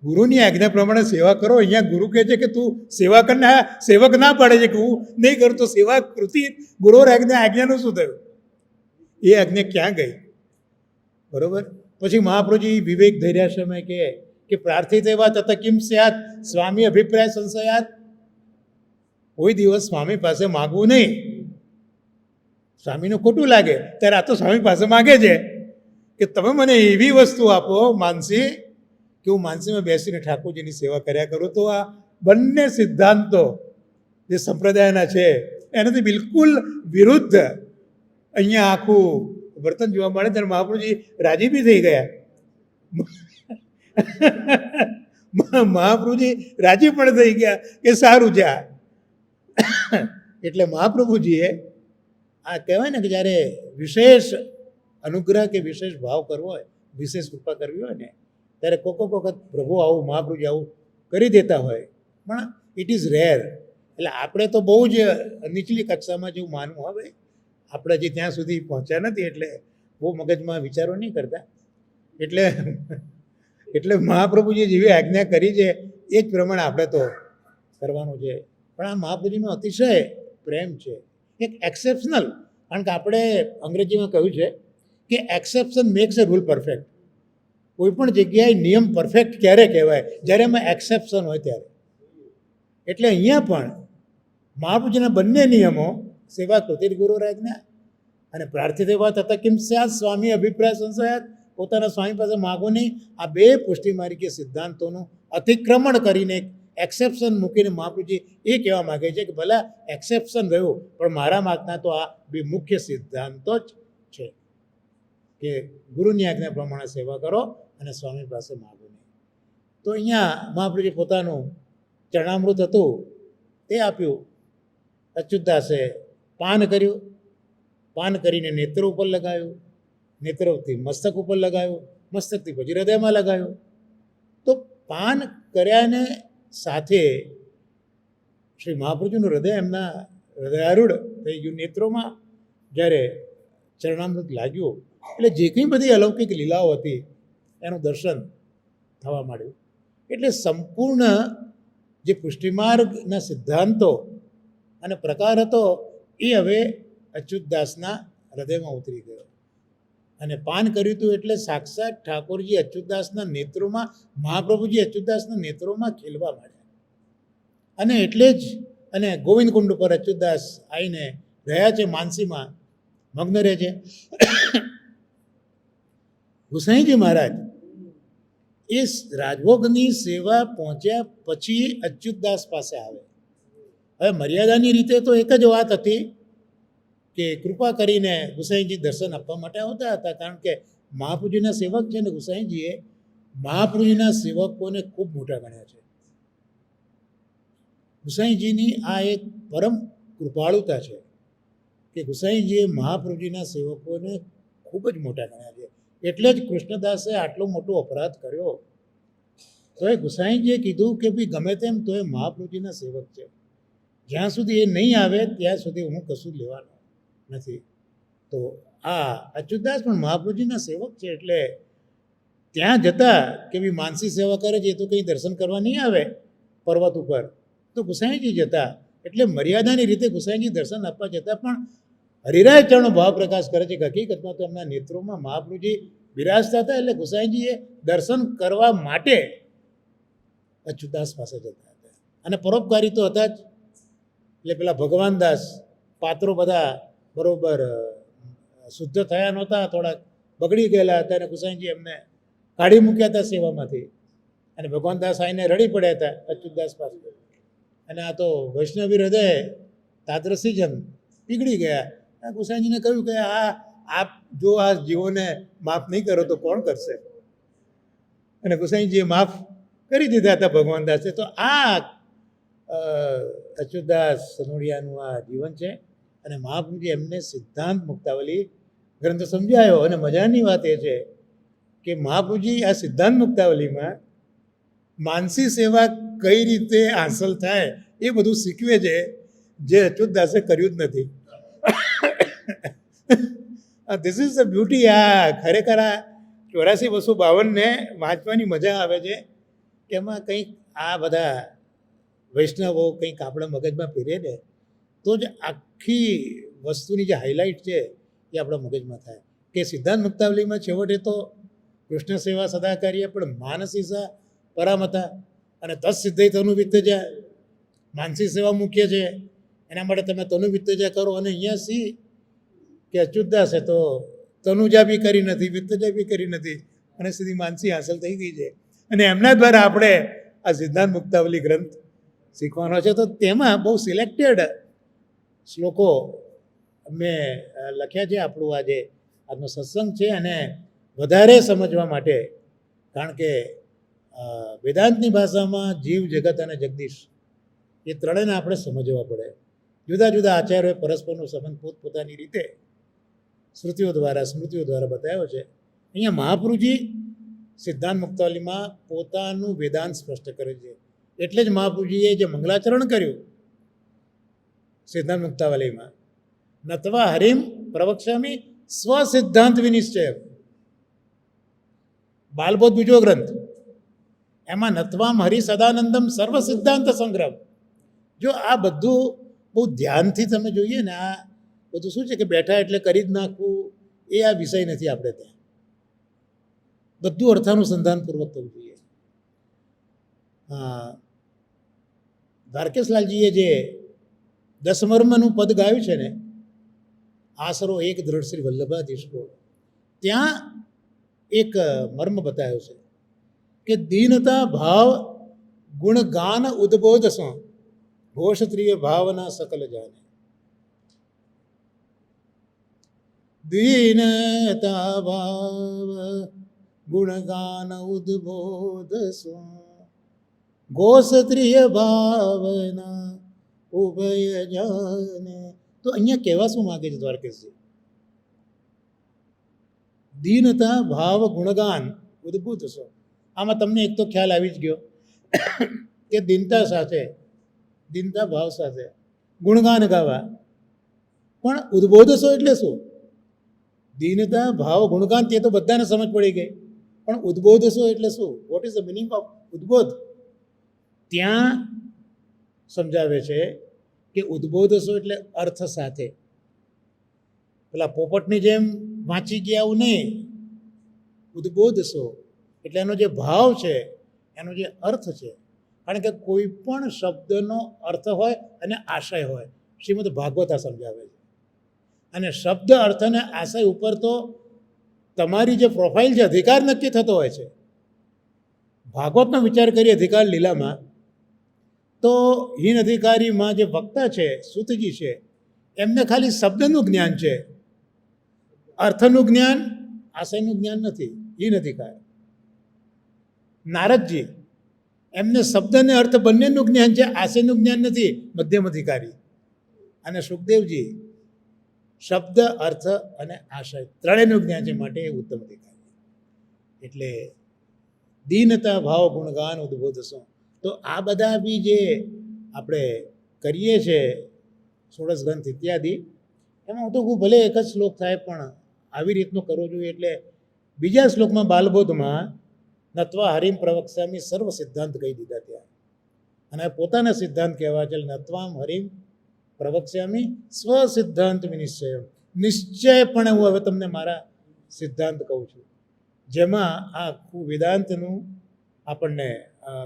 S1: ગુરુની આજ્ઞા પ્રમાણે સેવા કરો. અહીંયા ગુરુ કહે છે કે તું સેવા કરના, સેવક ના પાડે છે કે હું નહીં કરતો સેવા કૃતિ. ગુરુ આજ્ઞાનું શું થયું? એ આજ્ઞા ક્યાં ગઈ? બરોબર. પછી મહાપ્રભુજી વિવેક ધૈર્યા સમય કે પ્રાર્થિત એવા તથા કિમ સ્યાત સ્વામી અભિપ્રાય સંશયાત. કોઈ દિવસ સ્વામી પાસે માગવું નહીં. સ્વામીને ખોટું લાગે ત્યારે આ તો સ્વામી પાસે માગે છે કે તમે મને એવી વસ્તુ આપો માનસી કે હું માનસીમાં બેસીને ઠાકોરજીની સેવા કર્યા કરું. તો આ બંને સિદ્ધાંતો જે સંપ્રદાયના છે એનાથી બિલકુલ વિરુદ્ધ અહીંયા આખું વર્તન જોવા મળે. ત્યારે મહાપ્રભુજી રાજી બી થઈ ગયા. મહાપ્રભુજી રાજી પણ થઈ ગયા કે સારું જા. એટલે મહાપ્રભુજીએ આ કહેવાય ને કે જ્યારે વિશેષ અનુગ્રહ કે વિશેષ ભાવ કરવો હોય, વિશેષ કૃપા કરવી હોય ને, ત્યારે કોક વખત પ્રભુ આવું, મહાપ્રભુજી આવું કરી દેતા હોય, પણ ઇટ ઇઝ રેર. એટલે આપણે તો બહુ જ નીચલી કક્ષામાં જેવું માનવું. હવે આપણે જે ત્યાં સુધી પહોંચ્યા નથી એટલે બહુ મગજમાં વિચારો નહીં કરતા. એટલે મહાપ્રભુજી જેવી આજ્ઞા કરી છે એ જ પ્રમાણે આપણે તો કરવાનું છે. પણ આ મહાપ્રભુજીનો અતિશય પ્રેમ છે, એક એક્સેપ્શનલ. કારણ કે આપણે અંગ્રેજીમાં કહ્યું છે કે એક્સેપ્શન મેક્સ એ રૂલ પરફેક્ટ. કોઈ પણ જગ્યાએ નિયમ પરફેક્ટ ક્યારે કહેવાય? જ્યારે એમાં એક્સેપ્શન હોય ત્યારે. એટલે અહીંયા પણ મહાપ્રભુજીના બંને નિયમો, સેવા કૃતિર ગુરુ રાજ્ઞા અને પ્રાર્થિત એવા તથા કિમ સ્યાત સ્વામી અભિપ્રાય સંશયાત, પોતાના સ્વામી પાસે માગો નહીં, આ બે પુષ્ટિ માર્ગીય સિદ્ધાંતોનું અતિક્રમણ કરીને એક્સેપ્શન મૂકીને મહાપ્રભુજી એ કહેવા માગે છે કે ભલા એક્સેપ્શન રહ્યું, પણ મારા માગના તો આ બે મુખ્ય સિદ્ધાંતો જ છે કે ગુરુની આજ્ઞા પ્રમાણે સેવા કરો અને સ્વામી પાસે માગો નહીં. તો અહીંયા મહાપ્રભુજી પોતાનું ચરણામૃત હતું તે આપ્યું. અચ્યુતદાસે પાન કર્યું, પાન કરીને નેત્ર ઉપર લગાવ્યું, નેત્રથી મસ્તક ઉપર લગાવ્યું, મસ્તકથી પછી હૃદયમાં લગાવ્યું. તો પાન કર્યાને સાથે શ્રી મહાપ્રભુજીનું હૃદય એમના હૃદયારૂઢ થઈ ગયું. નેત્રોમાં જ્યારે ચરણામૃત લાગ્યું એટલે જે કંઈ બધી અલૌકિક લીલાઓ હતી એનું દર્શન થવા માંડ્યું. એટલે સંપૂર્ણ જે પુષ્ટિમાર્ગના સિદ્ધાંતો અને પ્રકાર હતો એ હવે અચ્યુતદાસના હૃદયમાં ઉતરી ગયો. અને પાન કર્યું હતું એટલે સાક્ષાત ઠાકોરજી અચ્યુતદાસના નેત્રોમાં, મહાપ્રભુજી અચ્યુતદાસના નેત્રોમાં ખીલવા માંડ્યા. અને એટલે જ અને ગોવિંદ કુંડ પર અચ્યુતદાસ આવીને રહ્યા છે, માનસીમાં મગ્ન રહે છે. ગુસાઈજી મહારાજ એ રાજભોગની સેવા પહોંચ્યા પછી અચ્યુતદાસ પાસે આવે. હવે મર્યાદાની રીતે તો એક જ વાત હતી કે કૃપા કરીને ગુસાઈજી દર્શન આપવા માટે આવતા હતા, કારણ કે મહાપ્રભુજીના સેવક છે ને ગુસાઈજીએ મહાપ્રભુજીના સેવકોને ખૂબ મોટા ગણ્યા છે. ગુસાઈજીની આ એક પરમ કૃપાળુતા છે કે ગુસાઈજીએ મહાપ્રભુજીના સેવકોને ખૂબ જ મોટા ગણ્યા છે. એટલે જ કૃષ્ણદાસે આટલો મોટો અપરાધ કર્યો તો એ ગુસાઈજીએ કીધું કે ભાઈ ગમે તેમ તો એ મહાપ્રભુજીના સેવક છે, જ્યાં સુધી એ નહીં આવે ત્યાં સુધી હું કશું લેવાનું નથી. તો આ અચ્યુતદાસ પણ મહાપ્રભુજીના સેવક છે, એટલે ત્યાં જતા કે ભાઈ માનસી સેવા કરે છે એ તો કંઈ દર્શન કરવા નહીં આવે પર્વત ઉપર, તો ગુસાઈજી જતા. એટલે મર્યાદાની રીતે ગુસાઈજી દર્શન આપવા જતાં પણ હરિરાય ચરણો ભાવ પ્રકાશ કરે છે કે હકીકતમાં તો એમના નેત્રોમાં મહાપ્રભુજી બિરાજતા હતા. એટલે ગુસાઈજીએ દર્શન કરવા માટે અચ્યુતદાસ પાસે જતા હતા. અને પરોપકારી તો હતા જ. એટલે પેલા ભગવાનદાસ પાત્રો બધા બરોબર શુદ્ધ થયા નહોતા, થોડાક બગડી ગયેલા હતા, અને ગુસાઈજી એમને કાઢી મૂક્યા હતા સેવામાંથી. અને ભગવાનદાસ આવીને રડી પડ્યા હતા અચ્યુતદાસ પાસે. અને આ તો વૈષ્ણવી હૃદય તાદ્રસીજન પીગળી ગયા. ગુસાઈજીને કહ્યું કે આપ જો આ જીવોને માફ નહીં કરો તો કોણ કરશે? અને ગુસાઈજીએ માફ કરી દીધા હતા ભગવાનદાસે. તો આ અચ્યુતદાસ સનોડિયાનું આ જીવન છે. અને મહાપ્રભુજી એમને સિદ્ધાંત મુક્તાવલી ગ્રંથ સમજાયો. અને મજાની વાત એ છે કે મહાપ્રભુજી આ સિદ્ધાંત મુક્તાવલીમાં માનસી સેવા કઈ રીતે હાંસલ થાય એ બધું શીખવે છે, જે અચ્યુતદાસે કર્યું જ નથી. This is the beauty. આ ખરેખર આ 84-252 વાંચવાની મજા આવે છે કે એમાં કંઈક આ બધા વૈષ્ણવો કંઈક આપણા મગજમાં પહેરે ને તો જ આખી વસ્તુની જે હાઇલાઇટ છે એ આપણા મગજમાં થાય. કે સિદ્ધાંત મુક્તાવલીમાં છેવટે તો કૃષ્ણ સેવા સદા કરીએ, પણ માનસીસા પરામતા અને તત્ સિદ્ધઈ તનુ વિત્તજા, માનસી સેવા મુખ્ય છે, એના માટે તમે તનુ વિત્તજા કરો. અને અહીંયા સી કે અચ્યુતદાસે તો તનુજા બી કરી નથી, વિત્તજા બી કરી નથી, અને સીધી માનસી હાંસલ થઈ ગઈ છે. અને એમના દ્વારા આપણે આ સિદ્ધાંત મુક્તાવલી ગ્રંથ શીખવાનો છે. તો તેમાં બહુ સિલેક્ટેડ શ્લોકો મેં લખ્યા છે. આપણું આજે આજનો સત્સંગ છે, અને વધારે સમજવા માટે, કારણ કે વેદાંતની ભાષામાં જીવ, જગત અને જગદીશ એ ત્રણેયને આપણે સમજવા પડે. જુદા જુદા આચાર્યોએ પરસ્પરનો સંબંધ પોતપોતાની રીતે સ્મૃતિઓ દ્વારા બતાવ્યો છે. અહીંયા મહાપ્રભુજી સિદ્ધાંત મુક્તાવલીમાં પોતાનું વેદાંત સ્પષ્ટ કરે છે. એટલે જ મહાપ્રભુજીએ જે મંગલાચરણ કર્યું સિદ્ધાંત મુક્તાવલીમાં, નત્વા હરિમ પ્રવક્ષ્યામિ સ્વસિદ્ધાંત વિનિશ્ચય, બાલબોધ બીજો ગ્રંથ, એમાં નત્વામ હરિ સદાનંદમ સર્વ સિદ્ધાંત સંગ્રહ. જો આ બધું બહુ ધ્યાનથી તમે જોઈએ ને, આ બધું શું છે કે બેઠા એટલે કરી જ નાખવું એ આ વિષય નથી આપણે ત્યાં. બધું અર્થાનુસંધાનપૂર્વક થવું જોઈએ. દ્વારકેશલાલજીએ જે દસમર્મનું પદ ગાયું છે ને, આશરો એક દ્રઢ શ્રી વલ્લભાધીશકો, ત્યાં એક મર્મ બતાવ્યો છે કે દીનતા ભાવ ગુણગાન ઉદ્બોધ સો ઘોષત્રિય ભાવના સકલ જાને. દીનતા ભાવ ગુણગાન ઉદ્બોધ સો ઘોષત્રિય ભાવના ઉભય જાને. તો અહીંયા કહેવા શું માગે છે દ્વારકેશજી? દીનતા ભાવ ગુણગાન ઉદ્ભુત છો. આમાં તમને એક તો ખ્યાલ આવી જ ગયો કે દીનતા સાથે, દીનતા ભાવ સાથે ગુણગાન ગાવા. પણ ઉદ્બોધ છો એટલે શું? દીનતા ભાવ ગુણગાન તે તો બધાને સમજ પડી ગઈ, પણ ઉદ્બોધ છો એટલે શું? What is the meaning of ઉદ્બોધ? ત્યાં સમજાવે છે કે ઉદ્બોધ છો એટલે અર્થ સાથે. પેલા પોપટની જેમ વાંચી ગયા આવું નહીં. ઉદ્બોધ છો એટલે એનો જે ભાવ છે, એનો જે અર્થ છે. કારણ કે કોઈ પણ શબ્દનો અર્થ હોય અને આશય હોય. શ્રીમદ ભાગવત આ સમજાવે છે. અને શબ્દ અર્થ અને આશય ઉપર તો તમારી જે પ્રોફાઇલ છે, અધિકાર નક્કી થતો હોય છે. ભાગવતનો વિચાર કરીએ અધિકાર લીલામાં, તો હીન અધિકારીમાં જે વક્તા છે, સૂતજી છે, એમને ખાલી શબ્દનું જ્ઞાન છે, અર્થનું જ્ઞાન, આશયનું જ્ઞાન નથી. હીન અધિકાર. નારદજી, એમને શબ્દ અને અર્થ બંનેનું જ્ઞાન છે, આશયનું જ્ઞાન નથી, મધ્યમ અધિકારી. અને સુખદેવજી શબ્દ, અર્થ અને આશય ત્રણેયનું જ્ઞાન છે, માટે એ ઉત્તમ અધિકારી. એટલે દીનતા ભાવ ગુણગાન ઉદ્બોધ સો. તો આ બધા બી જે આપણે કરીએ છીએ ષોડશ ગ્રંથ ઇત્યાદિ, એમાં હું તો કહું ભલે એક જ શ્લોક થાય, પણ આવી રીતનું કરવો જોઈએ. એટલે બીજા શ્લોકમાં બાલબોધમાં નત્વા હરિમ પ્રવક્ષ્યામી સર્વ સિદ્ધાંત કહી દીધા ત્યાં. અને પોતાના સિદ્ધાંત કહેવા છે, નત્વામ હરિમ પ્રવક્ષ્યામી સ્વ સિદ્ધાંત વિનિશ્ચય. નિશ્ચયપણે હું હવે તમને મારા સિદ્ધાંત કહું છું, જેમાં આ આખું વેદાંતનું આપણને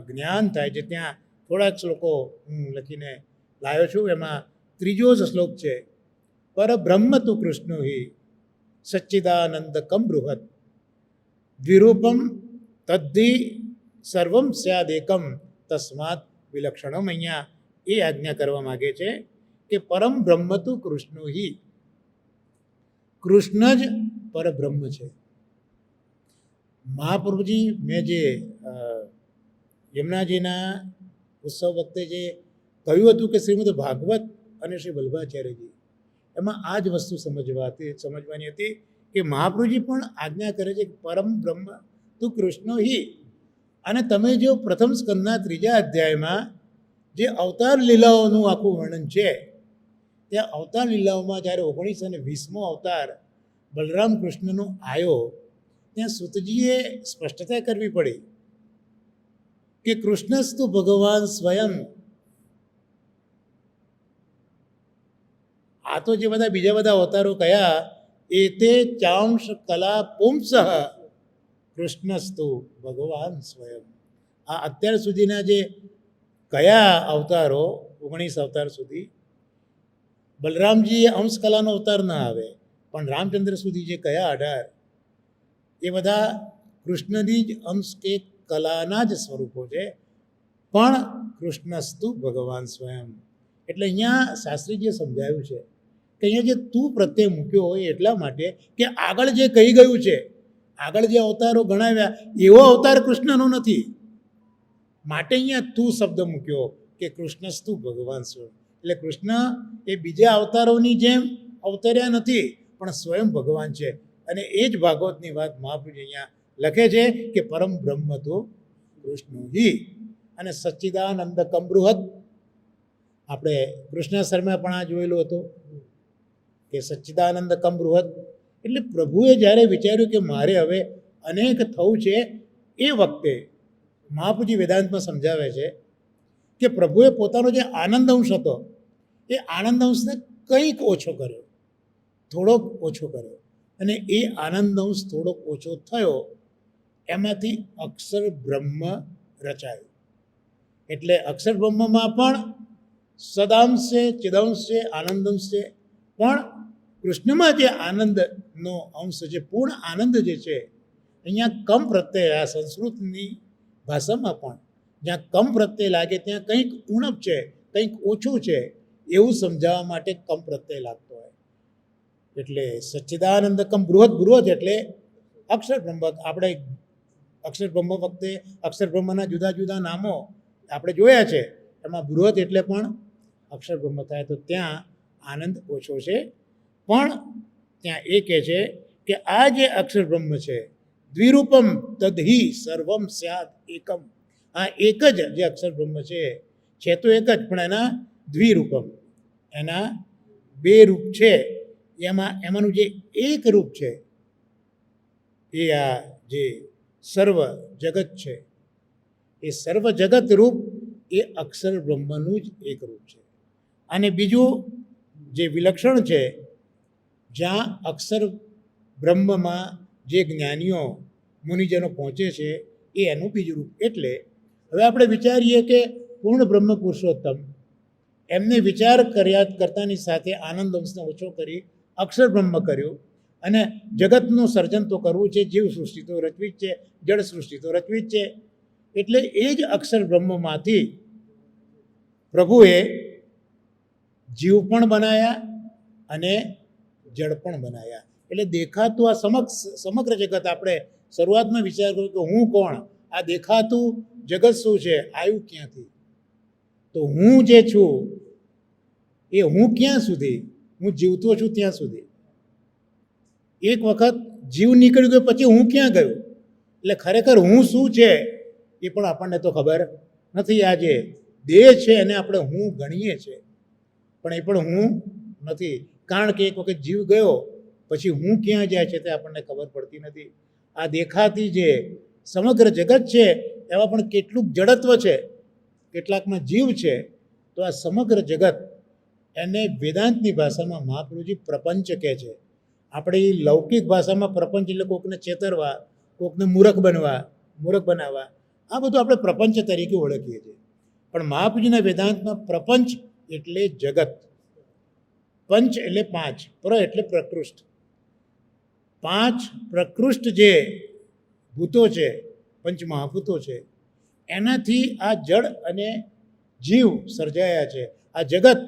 S1: જ્ઞાન થાય છે. ત્યાં થોડાક શ્લોકો હું લખીને લાવ્યો છું. એમાં ત્રીજો જ શ્લોક છે, પરબ્રહ્મ તું કૃષ્ણ હિ સચ્ચિદાનંદ કમ બૃહદ દ્વિરૂપમ તદ્ધિ સર્વમ સ્યાદેકમ તસ્માત વિલક્ષણમ. અહીંયા એ આજ્ઞા કરવા માગે છે કે પરમ બ્રહ્મ તું કૃષ્ણ હિ, કૃષ્ણ જ પરબ્રહ્મ છે. મહાપ્રભુજી, મેં જે યમુનાજીના ઉત્સવ વખતે જે કહ્યું હતું કે શ્રીમદ ભાગવત અને શ્રી વલ્લભાચાર્યજી, એમાં આ જ વસ્તુ સમજવાની હતી કે મહાપ્રભુજી પણ આજ્ઞા કરે છે કે પરમ બ્રહ્મ તું કૃષ્ણ હિ. અને તમે જો પ્રથમ સ્કંદના 3 અધ્યાયમાં જે અવતાર લીલાઓનું આખું વર્ણન છે, ત્યાં અવતાર લીલાઓમાં જ્યારે 19 અને 20મો અવતાર બલરામ કૃષ્ણનો આવ્યો, ત્યાં સૂતજીએ સ્પષ્ટતા કરવી પડી કે કૃષ્ણસ્તુ ભગવાન સ્વયં. આ તો જે બધા બીજા બધા અવતારો કયા, એ તે ચાંશ કલા પુંસઃ કૃષ્ણસ્તુ ભગવાન સ્વયં. આ અત્યાર સુધીના જે કયા અવતારો, 19 અવતાર સુધી, બલરામજી અંશ કલાનો અવતાર ના આવે, પણ રામચંદ્ર સુધી જે કયા 18, એ બધા કૃષ્ણની જ અંશ કે કલાના જ સ્વરૂપો છે, પણ કૃષ્ણસ્તુ ભગવાન સ્વયં. એટલે અહીંયા શાસ્ત્રીજીએ સમજાવ્યું છે કે અહીંયા જે તું પ્રત્યય મૂક્યો હોય એટલા માટે કે આગળ જે કહી ગયું છે, આગળ જે અવતારો ગણાવ્યા, એવો અવતાર કૃષ્ણનો નથી, માટે અહીંયા તું શબ્દ મૂક્યો કે કૃષ્ણસ્તુ ભગવાન સ્વયં. એટલે કૃષ્ણ એ બીજા અવતારોની જેમ અવતર્યા નથી, પણ સ્વયં ભગવાન છે. અને એ જ ભાગવતની વાત મહાપ્રભુજી અહીંયા લખે છે કે પરમ બ્રહ્મ તો કૃષ્ણ હિ. અને સચ્ચિદાનંદ કમ બૃહદ, આપણે કૃષ્ણ શર્મા પણ આ જોયેલું હતું કે સચ્ચિદાનંદ કમ બૃહદ. એટલે પ્રભુએ જ્યારે વિચાર્યું કે મારે હવે અનેક થવું છે, એ વખતે મહાપ્રભુજી વેદાંતમાં સમજાવે છે કે પ્રભુએ પોતાનો જે આનંદ અંશ હતો, એ આનંદ અંશને કંઈક ઓછો કર્યો, થોડોક ઓછો કર્યો. અને એ આનંદ અંશ થોડોક ઓછો થયો એમાંથી અક્ષર બ્રહ્મ રચાયું. એટલે અક્ષર બ્રહ્મમાં પણ સદાંશ છે, ચિદાંશ છે, આનંદાંશ છે, પણ કૃષ્ણમાં જે આનંદનો અંશ છે, પૂર્ણ આનંદ જે છે, અહીંયા કમ પ્રત્યય, આ સંસ્કૃતની ભાષામાં પણ જ્યાં કમ પ્રત્યય લાગે ત્યાં કંઈક ઉણપ છે, કંઈક ઓછું છે એવું સમજાવવા માટે કમ પ્રત્યય લાગતો હોય. એટલે સચ્ચિદાનંદકમ બૃહદ, બૃહદ એટલે અક્ષર બ્રહ્મ. આપણે અક્ષર બ્રહ્મ વખતે અક્ષર બ્રહ્મના જુદા જુદા નામો આપણે જોયા છે, એમાં બૃહદ એટલે પણ અક્ષર બ્રહ્મ થાય. તો ત્યાં આનંદ ઓછો છે, પણ ત્યાં એ કહે છે કે આ જે અક્ષર બ્રહ્મ છે, દ્વિરૂપમ તદ્હિ સર્વમ સ્યાદ એકમ. આ એક જ જે અક્ષર બ્રહ્મ છે તો એક જ, પણ એના દ્વિરૂપમ, એના બે રૂપ છે. એમાંનું જે એક રૂપ છે એ આ જે સર્વ જગત છે, એ સર્વ જગત રૂપ એ અક્ષર બ્રહ્મનું જ એક રૂપ છે. અને બીજું જે વિલક્ષણ છે, જ્યાં અક્ષર બ્રહ્મમાં જે જ્ઞાનીઓ મુનિજનો પહોંચે છે એ એનું બીજું રૂપ. એટલે હવે આપણે વિચારીએ કે પૂર્ણ બ્રહ્મ પુરુષોત્તમ એમને વિચાર કર્યા કરતાની સાથે આનંદ અંશને ઓછો કરી અક્ષર બ્રહ્મ કર્યું, અને જગતનું સર્જન તો કરવું છે, જીવ સૃષ્ટિ તો રચવી જ છે, જળ સૃષ્ટિ તો રચવી જ છે. એટલે એ જ અક્ષર બ્રહ્મમાંથી પ્રભુએ જીવ પણ બનાવ્યા અને જળ પણ બનાવ્યા. એટલે દેખાતું આ સમગ્ર જગત, આપણે શરૂઆતમાં વિચાર કર્યો કે હું કોણ, આ દેખાતું જગત શું છે, આવ્યું ક્યાંથી? તો હું જે છું એ હું ક્યાં સુધી? હું જીવતો છું ત્યાં સુધી. એક વખત જીવ નીકળી ગયો પછી હું ક્યાં ગયો? એટલે ખરેખર હું શું છે એ પણ આપણને તો ખબર નથી. આ જે દેહ છે એને આપણે હું ગણીએ છીએ, પણ એ પણ હું નથી, કારણ કે એક વખત જીવ ગયો પછી હું ક્યાં જાય છે તે આપણને ખબર પડતી નથી. આ દેખાતી જે સમગ્ર જગત છે એમાં પણ કેટલુંક જડત્વ છે, કેટલાકમાં જીવ છે. તો આ સમગ્ર જગત એને વેદાંતની ભાષામાં મહાપ્રભુજી પ્રપંચ કહે છે. આપણી લૌકિક ભાષામાં પ્રપંચ એટલે કોકને ચેતરવા, કોકને મૂર્ખ બનાવવા, આ બધું આપણે પ્રપંચ તરીકે ઓળખીએ છીએ. પણ મહાપ્રભુજીના વેદાંતમાં પ્રપંચ એટલે જગત, પંચ એટલે પાંચ, પ્ર એટલે પ્રકૃષ્ટ. પાંચ પ્રકૃષ્ટ જે ભૂતો છે, પંચ મહાભૂતો છે, એનાથી આ જળ અને જીવ સર્જાયા છે. આ જગત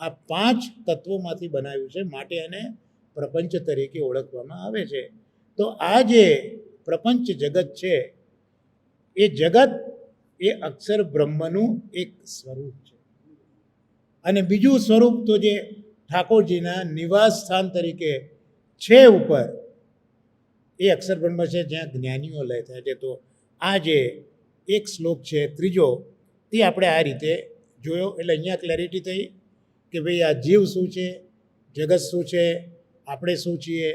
S1: આ પાંચ તત્વોમાંથી બનાવ્યું છે, માટે એને પ્રપંચ તરીકે ઓળખવામાં આવે છે. તો આ જે પ્રપંચ જગત છે એ જગત એ અક્ષર બ્રહ્મનું એક સ્વરૂપ છે. અને બીજું સ્વરૂપ તો જે ઠાકોરજીના નિવાસ સ્થાન તરીકે છે ઉપર, એ અક્ષર બ્રહ્મ છે જ્યાં જ્ઞાનીઓ લય થાય છે. તો આ જે એક શ્લોક છે ત્રીજો, તે આપણે આ રીતે જોયો. એટલે અહીંયા ક્લેરિટી થઈ કે ભાઈ આ જીવ શું છે, જગત શું છે, આપણે શું છીએ,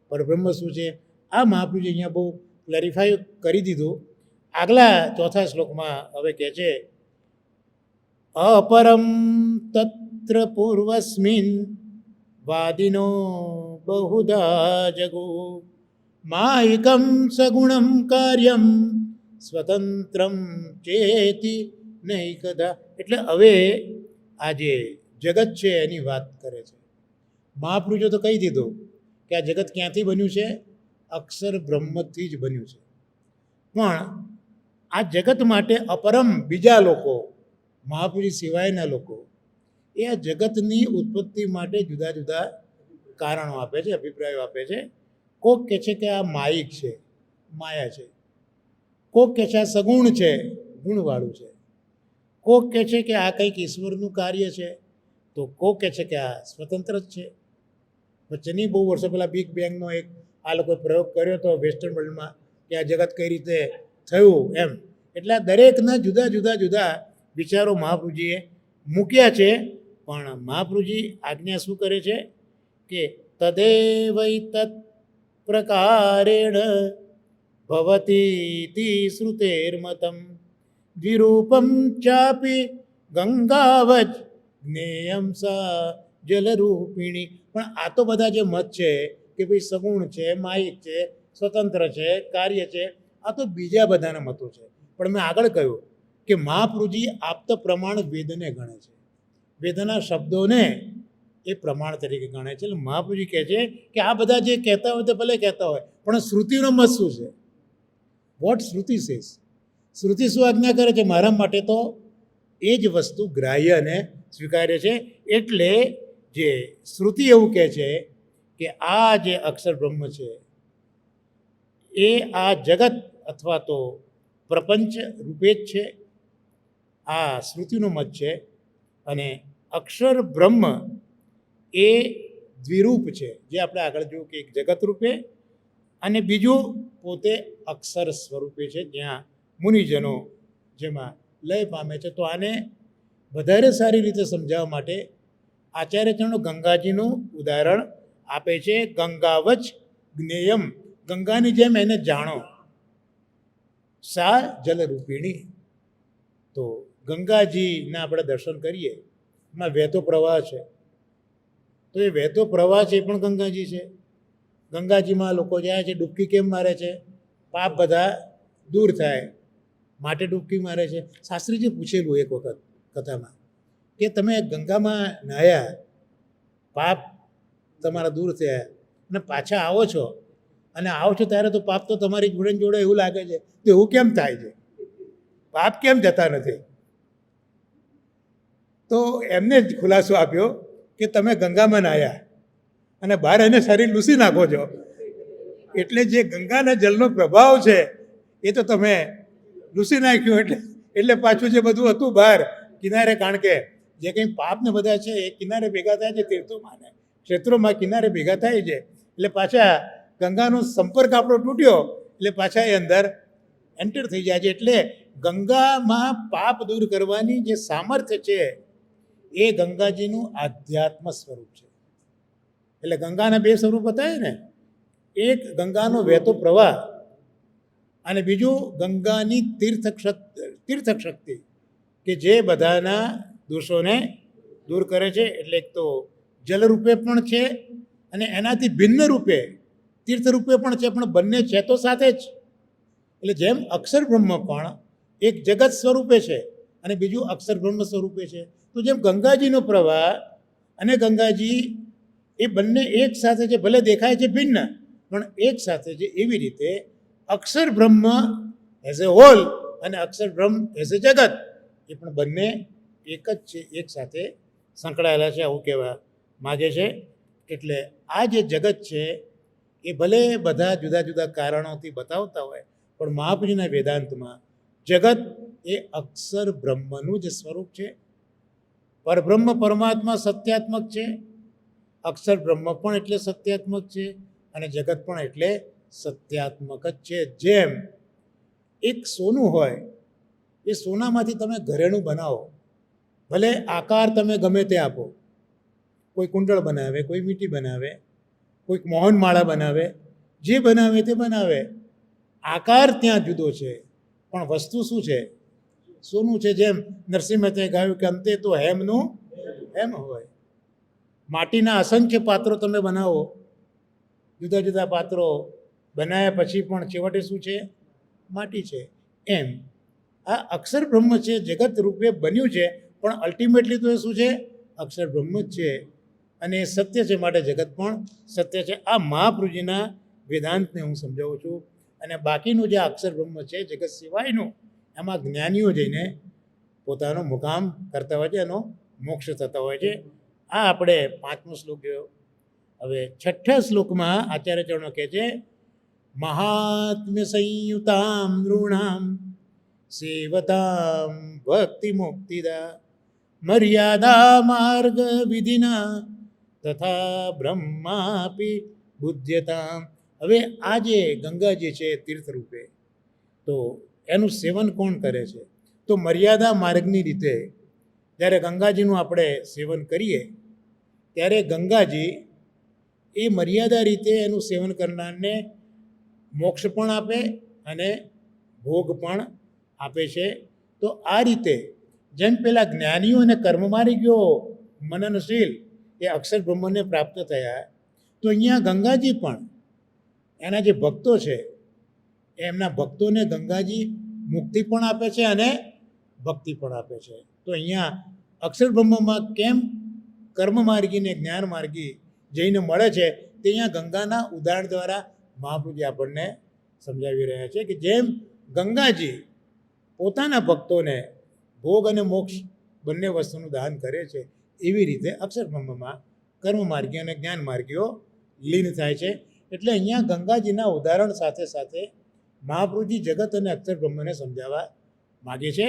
S1: પરબ્રહ્મ શું છે. આ મહાપ્રભુજી અહીંયા બહુ ક્લેરિફાઈ કરી દીધું. આગલા ચોથા શ્લોકમાં હવે કહે છે, અપરમ તત્ર પૂર્વસ્મિન વાદિનો બહુધા જગો માયિકમ સગુણમ કાર્યમ સ્વતંત્રમ ચેતી નૈકદા. એટલે હવે આ જે જગત છે એની વાત કરે છે. મહાપુરુષો તો કહી દીધું કે આ જગત ક્યાંથી બન્યું છે, અક્ષર બ્રહ્મથી જ બન્યું છે. પણ આ જગત માટે અપરમ બીજા લોકો, મહાપુરુષ સિવાયના લોકો, એ આ જગતની ઉત્પત્તિ માટે જુદા જુદા કારણો આપે છે, અભિપ્રાયો આપે છે. કોક કહે છે કે આ માયિક છે, માયા છે. કોક કહે છે આ સગુણ છે, ગુણવાળું છે. કોક કહે છે કે આ કંઈક ઈશ્વરનું કાર્ય છે, તો કોક કહે છે કે આ સ્વતંત્ર જ છે. વચ્ચેની બહુ વર્ષો પહેલાં બિગ બેંગનો એક આ લોકોએ પ્રયોગ કર્યો હતો વેસ્ટર્ન વર્લ્ડમાં કે આ જગત કઈ રીતે થયું એમ. એટલે આ દરેકના જુદા જુદા જુદા વિચારો મહાપ્રભુજીએ મૂક્યા છે. પણ મહાપ્રભુજી આજ્ઞા શું કરે છે કે તદેવૈતત્ પ્રકારેણ ભવતી શ્રુતેર્મતમ દ્વિરૂપમ ચાપી ગંગાવજ જ્ઞેયમ સા જલરૂપિણી. પણ આ તો બધા જે મત છે કે ભાઈ સગુણ છે, માયિક છે, સ્વતંત્ર છે, કાર્ય છે, આ તો બીજા બધાના મતો છે. પણ મેં આગળ કહ્યું કે મહાપ્રભુજી આપ્ત પ્રમાણ વેદને ગણે છે, વેદના શબ્દોને એ પ્રમાણ તરીકે ગણે છે. એટલે મહાપ્રભુજી કહે છે કે આ બધા જે કહેતા હોય તે ભલે કહેતા હોય, પણ શ્રુતિનો મત શું છે? વોટ શ્રુતિ સેઝ? શ્રુતિ શું આજ્ઞા કરે છે? મારા માટે તો એ જ વસ્તુ ગ્રાહ્ય અને સ્વીકાર્ય છે. એટલે જે શ્રુતિ એવું કહે છે કે આ જે અક્ષર બ્રહ્મ છે એ આ જગત અથવા તો પ્રપંચ રૂપે જ છે, આ શ્રુતિનો મત છે. અને અક્ષર બ્રહ્મ એ દ્વિરૂપ છે, જે આપણે આગળ જોયું કે એક જગત રૂપે અને બીજું પોતે અક્ષર સ્વરૂપે છે, જ્યાં મુનિજનો જેમાં લય પામે છે. તો આને વધારે સારી રીતે સમજાવવા માટે આચાર્યચરણો ગંગાજીનું ઉદાહરણ આપે છે. ગંગાવચ જ્ઞેયમ, ગંગાની જેમ એને જાણો, સા જલરૂપિણી. તો ગંગાજીના આપણે દર્શન કરીએ, એમાં વહેતો પ્રવાહ છે, તો એ વહેતો પ્રવાહ છે એ પણ ગંગાજી છે. ગંગાજીમાં લોકો જાય છે, ડૂબકી કેમ મારે છે? પાપ બધા દૂર થાય માટે ડૂબકી મારે છે. શાસ્ત્રીજી પૂછેલું એક વખત કથામાં કે તમે ગંગામાં નાહ્યા, પાપ તમારા દૂર થયા અને પાછા આવો છો, અને આવો છો ત્યારે તો પાપ તો તમારી જોડે જોડે એવું લાગે છે, તો એવું કેમ થાય છે? પાપ કેમ જતા નથી? તો એમને જ ખુલાસો આપ્યો કે તમે ગંગામાં નાહ્યા અને બહાર એને શરીર લૂસી નાખો છો, એટલે જે ગંગાના જલનો પ્રભાવ છે એ તો તમે લૂસી નાખ્યું. એટલે પાછું જે બધું હતું બહાર કિનારે, કારણ કે જે કંઈ પાપ ને બધા છે એ કિનારે ભેગા થાય છે, તીર્થોમાં ને ક્ષેત્રોમાં કિનારે ભેગા થાય છે. એટલે પાછા ગંગાનો સંપર્ક આપણો તૂટ્યો એટલે પાછા એ અંદર એન્ટર થઈ જાય છે. એટલે ગંગામાં પાપ દૂર કરવાની જે સામર્થ્ય છે એ ગંગાજીનું આધ્યાત્મ સ્વરૂપ છે. એટલે ગંગાના બે સ્વરૂપ બતાવે ને, એક ગંગાનો વહેતો પ્રવાહ અને બીજું ગંગાની તીર્થ શક્તિ કે જે બધાના દોષોને દૂર કરે છે. એટલે એક તો જલ રૂપે પણ છે અને એનાથી ભિન્ન રૂપે તીર્થ રૂપે પણ છે, પણ બંને છે તો સાથે જ. એટલે જેમ અક્ષર બ્રહ્મ પણ એક જગત સ્વરૂપે છે અને બીજું અક્ષર બ્રહ્મ સ્વરૂપે છે, તો જેમ ગંગાજીનો પ્રવાહ અને ગંગાજી એ બંને એક સાથે છે, ભલે દેખાય છે ભિન્ન પણ એક સાથે છે. એવી રીતે અક્ષર બ્રહ્મ એઝ એ હોલ અને અક્ષર બ્રહ્મ એઝ એ જગત એ પણ બંને એક જ છે, એક સાથે સંકળાયેલા છે, આવું કહેવા માગે છે. એટલે આ જે જગત છે એ ભલે બધા જુદા જુદા કારણોથી બતાવતા હોય, પણ મહાપ્રભુજીના વેદાંતમાં જગત એ અક્ષર બ્રહ્મનું જ સ્વરૂપ છે. પરબ્રહ્મ પરમાત્મા સત્યાત્મક છે, અક્ષર બ્રહ્મ પણ એટલે સત્યાત્મક છે અને જગત પણ એટલે સત્યાત્મક જ છે. જેમ એક સોનું હોય, એ સોનામાંથી તમે ઘરેણું બનાવો, ભલે આકાર તમે ગમે તે આપો, કોઈ કુંડળ બનાવે, કોઈ મીઠી બનાવે, કોઈક મોહનમાળા બનાવે, જે બનાવે તે બનાવે, આકાર ત્યાં જુદો છે પણ વસ્તુ શું છે? સોનું છે. જેમ નરસિંહ મહેતાએ ગાયું કે અંતે તો હેમનું હેમ હોય. માટીના અસંખ્ય પાત્રો તમે બનાવો, જુદા જુદા પાત્રો બનાવ્યા પછી પણ છેવટે શું છે? માટી છે. એમ આ અક્ષર બ્રહ્મ છે, જગત રૂપે બન્યું છે, પણ અલ્ટિમેટલી તો એ શું છે? અક્ષર બ્રહ્મ જ છે અને એ સત્ય છે, માટે જગત પણ સત્ય છે. આ મહાપ્રભુજીના વેદાંતને હું સમજાવું છું. અને બાકીનું જે અક્ષર બ્રહ્મ છે જગત સિવાયનું, એમાં જ્ઞાનીઓ જઈને પોતાનો મુકામ કરતા હોય છે, એનો મોક્ષ થતા હોય છે. આ આપણે 5મો શ્લોક જોયો. હવે 6ઠ્ઠા શ્લોકમાં આચાર્યચરણો કહે છે, મહાત્મ્ય સંયુતામ નૃણામ સેવતામ ભક્તિ મુક્તિદા મર્યાદા માર્ગ વિધિના તથા બ્રહ્માપી બુદ્ધ્યતામ. હવે આ જે ગંગાજી છે તીર્થ રૂપે, તો એનું સેવન કોણ કરે છે? તો મર્યાદા માર્ગની રીતે જ્યારે ગંગાજીનું આપણે સેવન કરીએ ત્યારે ગંગાજી એ મર્યાદા રીતે એનું સેવન કરનારને મોક્ષ પણ આપે અને ભોગ પણ આપે છે. તો આ રીતે જેમ પેલા જ્ઞાનીઓ અને કર્મમાર્ગીઓ મનનશીલ એ અક્ષર બ્રહ્મને પ્રાપ્ત થયા, તો અહીંયા ગંગાજી પણ એના જે ભક્તો છે એમના ભક્તોને ગંગાજી મુક્તિ પણ આપે છે અને ભક્તિ પણ આપે છે. તો અહીંયા અક્ષર બ્રહ્મમાં કેમ કર્મ માર્ગી ને જ્ઞાન માર્ગી જઈને મળે છે તે અહીંયા ગંગાના ઉદાહરણ દ્વારા મહાપ્રભુજી આપણને સમજાવી રહ્યા છે કે જેમ ગંગાજી પોતાના ભક્તોને ભોગ અને મોક્ષ બંને વસ્તુનું દાન કરે છે, એવી રીતે અક્ષર બ્રહ્મમાં કર્મ માર્ગીઓ અને જ્ઞાન માર્ગીઓ લીન થાય છે. એટલે અહીંયા ગંગાજીના ઉદાહરણ સાથે સાથે મહાપ્રભુજી જગત અને અક્ષર બ્રહ્મને સમજાવવા માગે છે.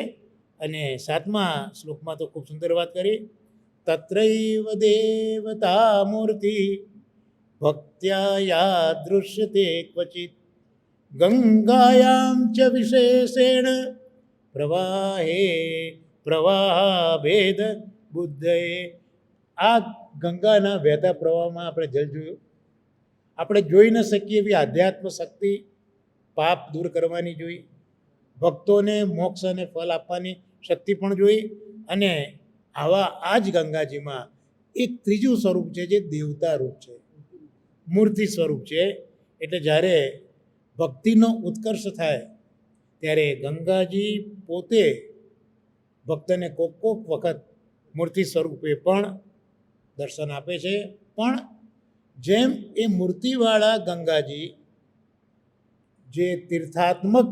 S1: અને 7મા શ્લોકમાં તો ખૂબ સુંદર વાત કરી, તત્રૈવ દેવતા મૂર્તિ ભક્ત્યા યાદૃશ્યતે ક્વચિત ગંગાયામ ચ વિશેષેણ પ્રવાહે પ્રવાહભેદ બુદ્ધયે. આ ગંગાના વહેતા પ્રવાહમાં આપણે જલ જોયું, આપણે જોઈ ન શકીએ એવી આધ્યાત્મ શક્તિ પાપ દૂર કરવાની જોઈ, ભક્તોને મોક્ષ અને ફલ આપવાની શક્તિ પણ જોઈ. અને આ જ ગંગાજીમાં એક ત્રીજું સ્વરૂપ છે જે દેવતા રૂપ છે, મૂર્તિ સ્વરૂપ છે. એટલે જ્યારે ભક્તિનો ઉત્કર્ષ થાય ત્યારે ગંગાજી પોતે ભક્તને કોક વખત મૂર્તિ સ્વરૂપે પણ દર્શન આપે છે. પણ જેમ એ મૂર્તિવાળા ગંગાજી જે તીર્થાત્મક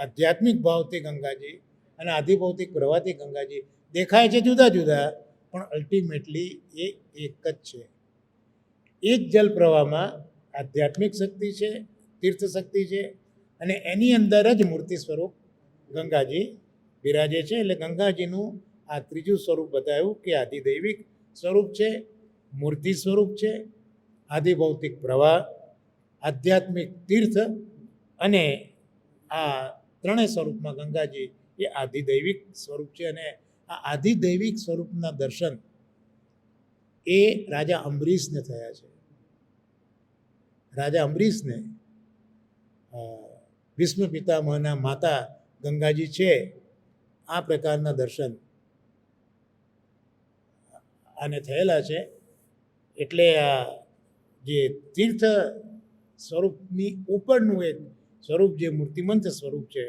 S1: આધ્યાત્મિક ભાવથી ગંગાજી અને આધિભૌતિક પ્રવાહથી ગંગાજી દેખાય છે જુદા જુદા, પણ અલ્ટિમેટલી એ એક જ છે. એ જ જલ પ્રવાહમાં આધ્યાત્મિક શક્તિ છે, તીર્થ શક્તિ છે, અને એની અંદર જ મૂર્તિ સ્વરૂપ ગંગાજી બિરાજે છે. એટલે ગંગાજીનું આ ત્રીજું સ્વરૂપ બતાવ્યું કે આધિદૈવિક સ્વરૂપ છે, મૂર્તિ સ્વરૂપ છે, આધિભૌતિક પ્રવાહ, આધ્યાત્મિક તીર્થ, અને આ ત્રણેય સ્વરૂપમાં ગંગાજી એ આધિદૈવિક સ્વરૂપ છે. અને આ આધિદૈવિક સ્વરૂપના દર્શન એ રાજા અંબરીશને થયા છે. રાજા અંબરીશને ભીષ્મ પિતામહના માતા ગંગાજી છે, આ પ્રકારના દર્શન આને થયેલા છે. એટલે આ જે તીર્થ સ્વરૂપની ઉપરનું એક સ્વરૂપ જે મૂર્તિમંત સ્વરૂપ છે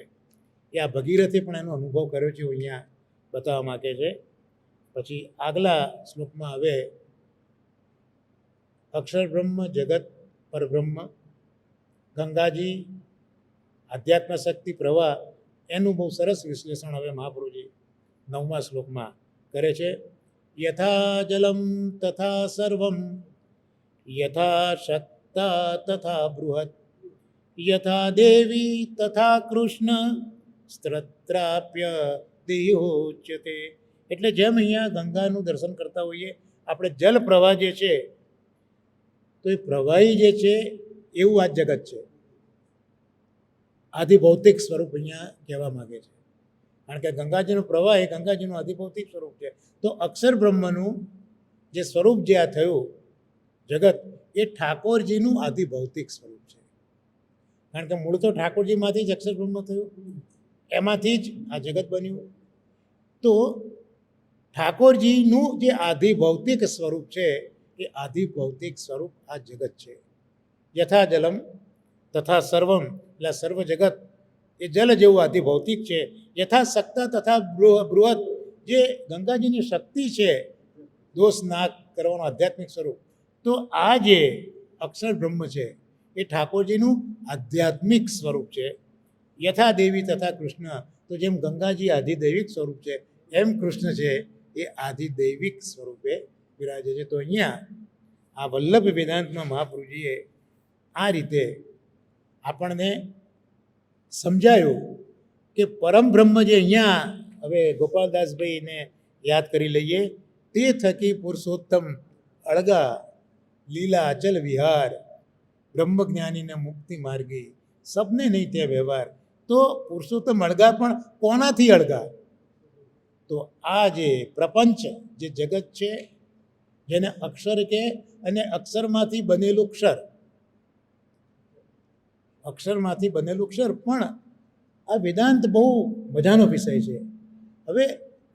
S1: એ આ ભગીરથે પણ એનો અનુભવ કર્યો છે, અહીંયા બતાવવા માંગે છે. પછી આગલા શ્લોકમાં હવે અક્ષર બ્રહ્મ, જગત પરબ્રહ્મ, ગંગાજી, આધ્યાત્મ શક્તિ પ્રવાહ, એનું બહુ સરસ વિશ્લેષણ હવે મહાપ્રભુજી 9મા શ્લોકમાં કરે છે. યથા જલમ તથા સર્વમ યથા શક્તા તથા બૃહત યથા દેવી તથા કૃષ્ણ સ્ત્રત્રાપ્ય દેહોચ્યતે. એટલે જેમ અહીંયા ગંગાનું દર્શન કરતા હોઈએ આપણે, જલ પ્રવાહ જે છે તો એ પ્રવાહી જે છે એવું આ જગત છે. આધિભૌતિક સ્વરૂપ અહીંયા કહેવા માગે છે, કારણ કે ગંગાજીનો પ્રવાહ એ ગંગાજીનું આધિભૌતિક સ્વરૂપ છે. તો અક્ષર બ્રહ્મનું જે સ્વરૂપ જે આ થયું જગત, એ ઠાકોરજીનું આધિભૌતિક સ્વરૂપ છે. કારણ કે મૂળ તો ઠાકોરજીમાંથી જ અક્ષર બ્રહ્મ થયું, એમાંથી જ આ જગત બન્યું. તો ઠાકોરજીનું જે આધિભૌતિક સ્વરૂપ છે એ આધિભૌતિક સ્વરૂપ આ જગત છે. યથા જલમ તથા સર્વમ, એટલે સર્વ જગત એ જલ જેવું આધિભૌતિક છે. યથા સક્તા તથા બૃહદ, જે ગંગાજીની શક્તિ છે દોષ નાશ કરવાનું આધ્યાત્મિક સ્વરૂપ, તો આ જે અક્ષર બ્રહ્મ છે એ ઠાકોરજીનું આધ્યાત્મિક સ્વરૂપ છે. યથા દેવી તથા કૃષ્ણ, તો જેમ ગંગાજી આધિદૈવિક સ્વરૂપ છે એમ કૃષ્ણ છે એ આધિદૈવિક સ્વરૂપે બિરાજે છે. તો અહીંયા આ વલ્લભ વેદાંતમાં મહાપ્રભુજીએ આ રીતે આપણને સમજાયું કે પરમ બ્રહ્મ જે અહીંયા હવે ગોપાલદાસભાઈને યાદ કરી લઈએ, તે થકી પુરુષોત્તમ અળગા લીલા અચલ વિહાર બ્રહ્મજ્ઞાનીને મુક્તિ માર્ગી સબને નહીં તે વ્યવહાર. તો પુરુષોત્તમ અળગા પણ કોનાથી અળગા? તો આ જે પ્રપંચ જે જગત છે જેને અક્ષર કે, અને અક્ષરમાંથી બનેલું ક્ષર, અક્ષરમાંથી બનેલું ક્ષર. પણ આ વેદાંત બહુ મજાનો વિષય છે. હવે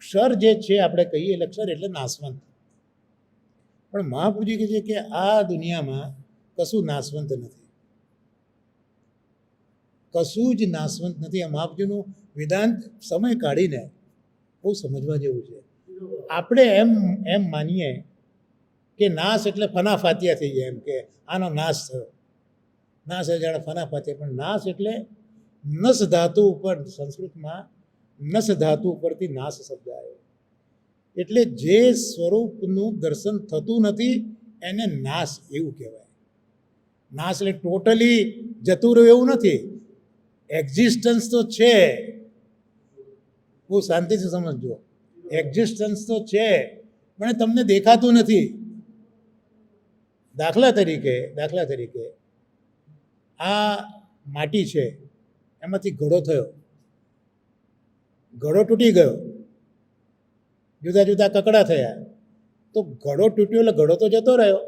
S1: ક્ષર જે છે આપણે કહીએ એટલે ક્ષર એટલે નાશવંત, પણ મહાપ્રભુજી કહે છે કે આ દુનિયામાં કશું નાશવંત નથી. કશું જ નાશવંત નથી. આ મહાપ્રભુજીનું વેદાંત સમય કાઢીને બહુ સમજવા જેવું છે. આપણે એમ માનીએ કે નાશ એટલે ફના ફાતિયા થઈ જાય, એમ કે આનો નાશ થયો, નાશ જાણે ફના ફાતિયા. પણ નાશ એટલે નસ ધાતુ ઉપર, સંસ્કૃતમાં નસ ધાતુ ઉપરથી નાશ શબ્દ આવ્યો. એટલે જે સ્વરૂપનું દર્શન થતું નથી એને નાશ એવું કહેવાય. નાશ એટલે ટોટલી જતું રહ્યું એવું નથી. એક્ઝિસ્ટન્સ તો છે, બહુ શાંતિથી સમજજો. એક્ઝિસ્ટન્સ તો છે પણ તમને દેખાતું નથી. દાખલા તરીકે આ માટી છે, એમાંથી ઘડો થયો, ઘડો તૂટી ગયો, જુદા જુદા કકડા થયા, તો ઘડો તૂટ્યો એટલે ઘડો તો જતો રહ્યો.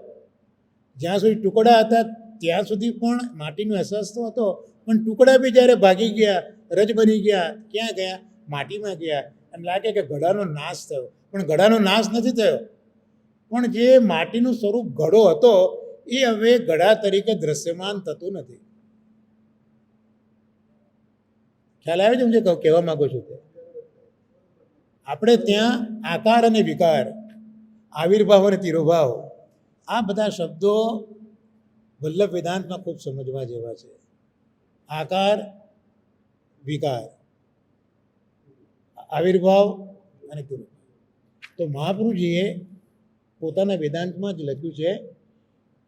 S1: જ્યાં સુધી ટુકડા હતા ત્યાં સુધી પણ માટીનો અહેસાસ તો હતો, પણ ટુકડા બી જ્યારે ભાગી ગયા, રજ બની ગયા, ક્યાં ગયા? માટીમાં ગયા. એમ લાગે કે ઘડાનો નાશ થયો, પણ ઘડાનો નાશ નથી થયો. પણ જે માટીનું સ્વરૂપ ઘડો હતો એ હવે ઘડા તરીકે દ્રશ્યમાન થતું નથી. ખ્યાલ આવે છે હું જે કહેવા માંગુ છું તે? આપણે ત્યાં આકાર અને વિકાર, આવિર્ભાવ અને તિરોભાવ, આ બધા શબ્દો વલ્લભ વેદાંતમાં ખૂબ સમજવા જેવા છે. આકાર, વિકાર, આવિર્ભાવ અને તિરોભાવ. તો મહાપ્રભુજીએ પોતાના વેદાંતમાં જ લખ્યું છે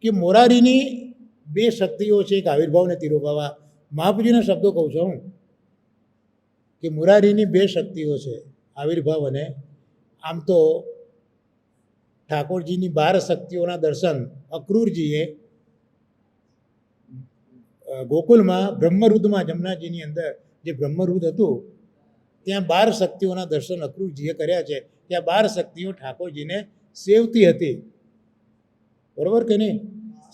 S1: કે મોરારીની બે શક્તિઓ છે, એક આવિર્ભાવ અને તિરોભાવ. મહાપ્રભુજીના શબ્દો કહું છું હું કે મોરારીની બે શક્તિઓ છે, આવિર્ભાવ અને, આમ તો ઠાકોરજીની 12 શક્તિઓના દર્શન અક્રૂરજીએ ગોકુલમાં બ્રહ્મરુદ્રમાં, જમનાજીની અંદર જે બ્રહ્મરુદ્ર હતું ત્યાં 12 શક્તિઓના દર્શન અક્રૂરજીએ કર્યા છે. ત્યાં 12 શક્તિઓ ઠાકોરજીને સેવતી હતી, બરોબર કે નહીં?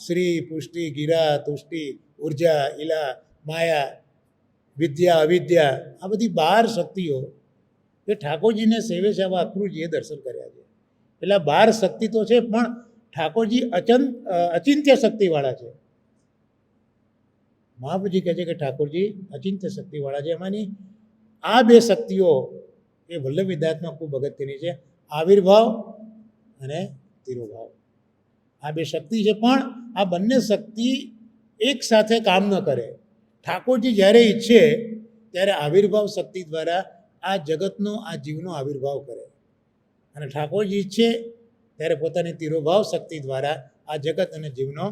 S1: શ્રી, પુષ્ટિ, ગિરા, તુષ્ટિ, ઉર્જા, ઈલા, માયા, વિદ્યા, અવિદ્યા, આ બધી 12 શક્તિઓ એ ઠાકોરજીને સેવે છે. આવા અક્રૂરજીએ દર્શન કર્યા છે. એટલે 12 શક્તિ તો છે, પણ ઠાકોરજી અચિંત્ય શક્તિવાળા છે. મહાપ્રભુજી કહે છે કે ઠાકોરજી અચિંત્ય શક્તિવાળા છે. એમાંની આ બે શક્તિઓ એ વલ્લભ વેદાંતમાં ખૂબ અગત્યની છે, આવિર્ભાવ અને તિરોભાવ. આ બે શક્તિ છે, પણ આ બંને શક્તિ એક સાથે કામ ન કરે. ઠાકોરજી જ્યારે ઈચ્છે ત્યારે આવિર્ભાવ શક્તિ દ્વારા આ જગતનો, આ જીવનો આવિર્ભાવ કરે, અને ઠાકોરજી ઈચ્છે ત્યારે પોતાની તિરોભાવ શક્તિ દ્વારા આ જગત અને જીવનો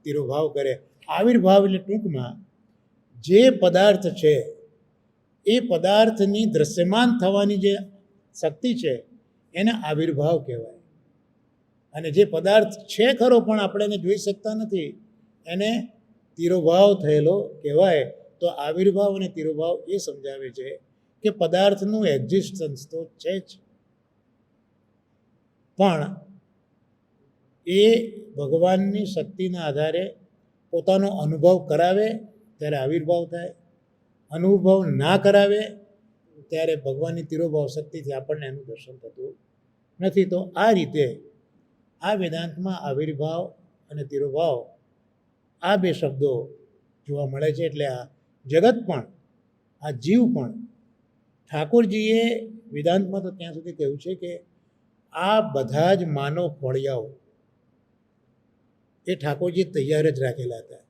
S1: તિરોભાવ કરે. આવિર્ભાવ એટલે ટૂંકમાં જે પદાર્થ છે એ પદાર્થની દ્રશ્યમાન થવાની જે શક્તિ છે એને આવિર્ભાવ કહેવાય. અને જે પદાર્થ છે ખરો પણ આપણે એને જોઈ શકતા નથી એને તિરોભાવ થયેલો કહેવાય. તો આવિર્ભાવ અને તિરોભાવ એ સમજાવે છે કે પદાર્થનું એક્ઝિસ્ટન્સ તો છે જ, પણ એ ભગવાનની શક્તિના આધારે પોતાનો અનુભવ કરાવે ત્યારે આવિર્ભાવ થાય, અનુભવ ના કરાવે ત્યારે ભગવાનની તિરોભાવ શક્તિથી આપણને એનું દર્શન થતું નથી. તો આ રીતે આ વેદાંતમાં આવિર્ભાવ અને તિરોભાવ આ બે શબ્દો જોવા મળે છે. એટલે આ જગત પણ, આ જીવ પણ, ઠાકોરજીએ વેદાંતમાં તો ત્યાં સુધી કહ્યું છે કે આ બધા જ માનવ ફળિયાઓ એ ઠાકોરજી તૈયાર જ રાખેલા હતા,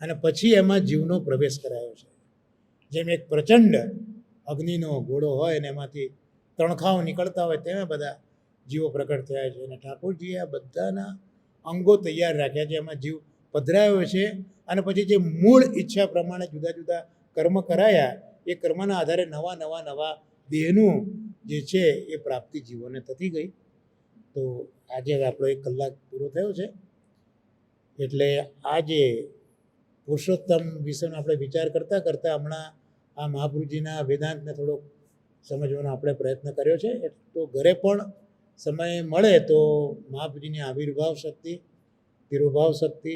S1: અને પછી એમાં જીવનો પ્રવેશ કરાયો છે. જેમ એક પ્રચંડ અગ્નિનો ગોળો હોય અને એમાંથી તણખાઓ નીકળતા હોય તેમાં બધા જીવો પ્રકટ થયા છે. અને ઠાકોરજીએ આ બધાના અંગો તૈયાર રાખ્યા છે, એમાં જીવ પધરાયો છે. અને પછી જે મૂળ ઈચ્છા પ્રમાણે જુદા જુદા કર્મ કરાયા, એ કર્મના આધારે નવા દેહનું જે છે એ પ્રાપ્તિ જીવોને થતી ગઈ. તો આજે આપણો 1 કલાક પૂરો થયો છે. એટલે આજે પુરુષોત્તમ વિષયનો આપણે વિચાર કરતાં હમણાં આ મહાપ્રભુજીના વેદાંતને થોડોક સમજવાનો આપણે પ્રયત્ન કર્યો છે. તો ઘરે પણ સમય મળે તો મહાપ્રભુજીની આવિર્ભાવ શક્તિ, તિરોભાવ શક્તિ,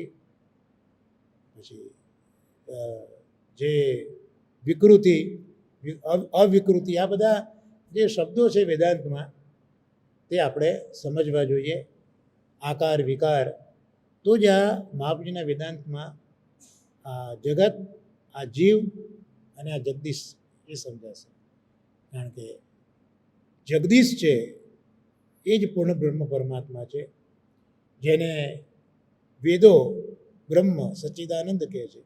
S1: પછી જે વિકૃતિ, અવિકૃતિ, આ બધા જે શબ્દો છે વેદાંતમાં તે આપણે સમજવા જોઈએ. આકાર, વિકાર, તો જ આ મહાપ્રભુજીના વેદાંતમાં આ જગત, આ જીવ અને આ જગદીશ એ સમજાશે. કારણ કે જગદીશ છે એ જ પૂર્ણ બ્રહ્મ પરમાત્મા છે, જેને વેદો બ્રહ્મ સચ્ચિદાનંદ કહે છે,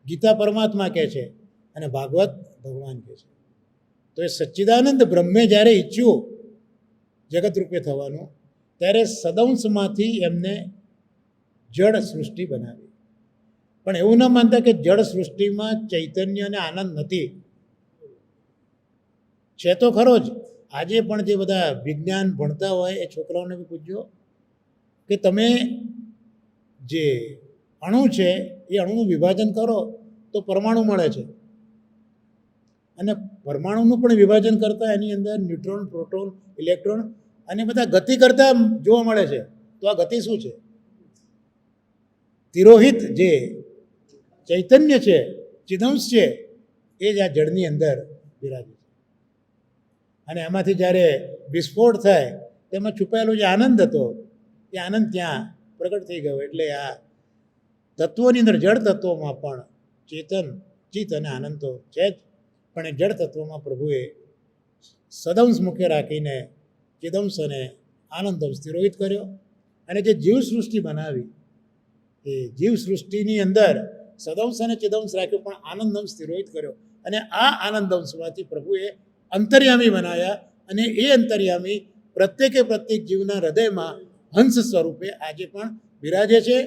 S1: ગીતા પરમાત્મા કહે છે અને ભાગવત ભગવાન કહે છે. તો એ સચ્ચિદાનંદ બ્રહ્મે જ્યારે ઈચ્છ્યું જગત રૂપે થવાનું, ત્યારે સદંશમાંથી એમને જળ સૃષ્ટિ બનાવી. પણ એવું ન માનતા કે જળ સૃષ્ટિમાં ચૈતન્ય અને આનંદ નથી. છે તો ખરો જ. આજે પણ જે બધા વિજ્ઞાન ભણતા હોય એ છોકરાઓને બી પૂછજો કે તમે જે અણુ છે એ અણુનું વિભાજન કરો તો પરમાણુ મળે છે, અને પરમાણુનું પણ વિભાજન કરતાં એની અંદર ન્યુટ્રોન, પ્રોટોન, ઇલેક્ટ્રોન અને બધા ગતિ કરતા જોવા મળે છે. તો આ ગતિ શું છે? તિરોહિત જે ચૈતન્ય છે, ચિદંશ છે, એ જ આ જળની અંદર બિરાજે છે. અને એમાંથી જ્યારે વિસ્ફોટ થાય તેમાં છુપાયેલો જે આનંદ હતો એ આનંદ ત્યાં પ્રગટ થઈ ગયો. એટલે આ તત્વોની અંદર, જળ તત્વોમાં પણ ચેતન, ચિત્ત અને આનંદ તો છે જ, પણ એ જળ તત્વોમાં પ્રભુએ સદંશ મુખ્ય રાખીને ચિદંશ અને આનંદંશ તિરોહિત કર્યો. અને જે જીવ સૃષ્ટિ બનાવી એ જીવ સૃષ્ટિની અંદર સદંશ અને ચિદંશ રાખ્યો, પણ આનંદંશ તિરોહિત કર્યો. અને આ આનંદંશમાંથી પ્રભુએ અંતર્યામી બનાવ્યા. અને એ અંતર્યામી પ્રત્યેક જીવના હૃદયમાં હંસ સ્વરૂપે આજે પણ બિરાજે છે.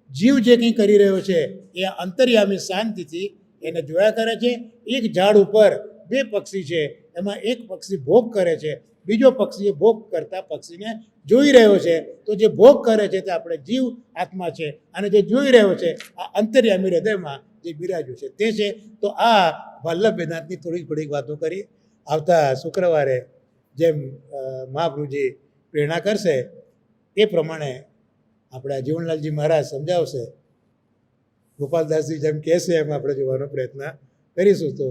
S1: જીવ જે કંઈ કરી રહ્યો છે એ અંતર્યામી શાંતિથી એને જોયા કરે છે. એક ઝાડ ઉપર બે પક્ષી છે, એમાં એક પક્ષી ભોગ કરે છે, બીજો પક્ષી એ ભોગ કરતા પક્ષીને જોઈ રહ્યો છે. તો જે ભોગ કરે છે તે આપણે જીવ આત્મા છે, અને જે જોઈ રહ્યો છે આ અંતર્યામી હૃદયમાં જે બિરાજ્યું છે તે છે. તો આ વલ્લભ વેદાંતની થોડીક વાતો કરી. આવતા શુક્રવારે જેમ મહાપ્રભુજી પ્રેરણા કરશે એ પ્રમાણે આપણા જીવનલાલજી મહારાજ સમજાવશે, ગોપાલદાસજી જેમ કહેશે એમ આપણે જોવાનો પ્રયત્ન કરીશું. તો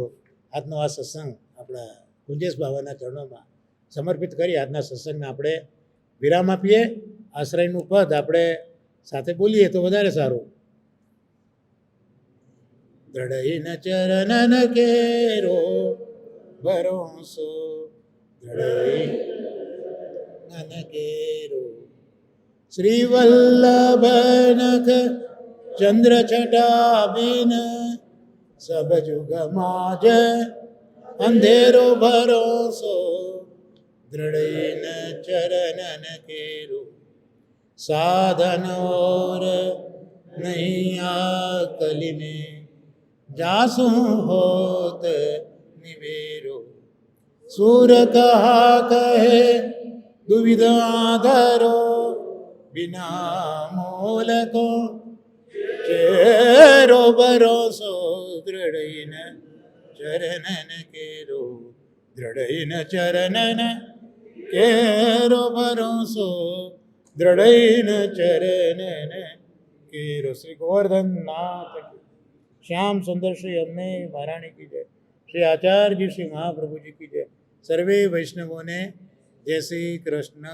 S1: આજનો આ સત્સંગ આપણા કુંજેશ બાબાના ચરણોમાં સમર્પિત કરી આજના સત્સંગને આપણે વિરામ આપીએ. આશ્રયનું પદ આપણે સાથે બોલીએ તો વધારે સારું. દ્રઢઈન ચરણન કેરો ભરોસો, દ્રઢઈન કેરો શ્રી વલ્લભનખ ચંદ્ર છટા બિન સબ જુગ માજ અંધેરો ભરોસો, દ્રઢઈન ચરણન કેરો સાધન और नहीं आकली में जासु होत निवेरो, सूर कहा कहे दुविधा धरो बिना मोल को चेरो भरोसो, दृढ़ चरणन केरो, दृढ़ चरणन केरो भरोસો, દ્રઢઈન ચરણન કેરો. શ્રી ગોવર્ધન નાથ કી, શ્યામ સુંદર શ્રી અમને મહારાણી કી જય, શ્રી આચાર્યજી શ્રી મહાપ્રભુજી કી જય. સર્વે વૈષ્ણવોને જય શ્રી કૃષ્ણ.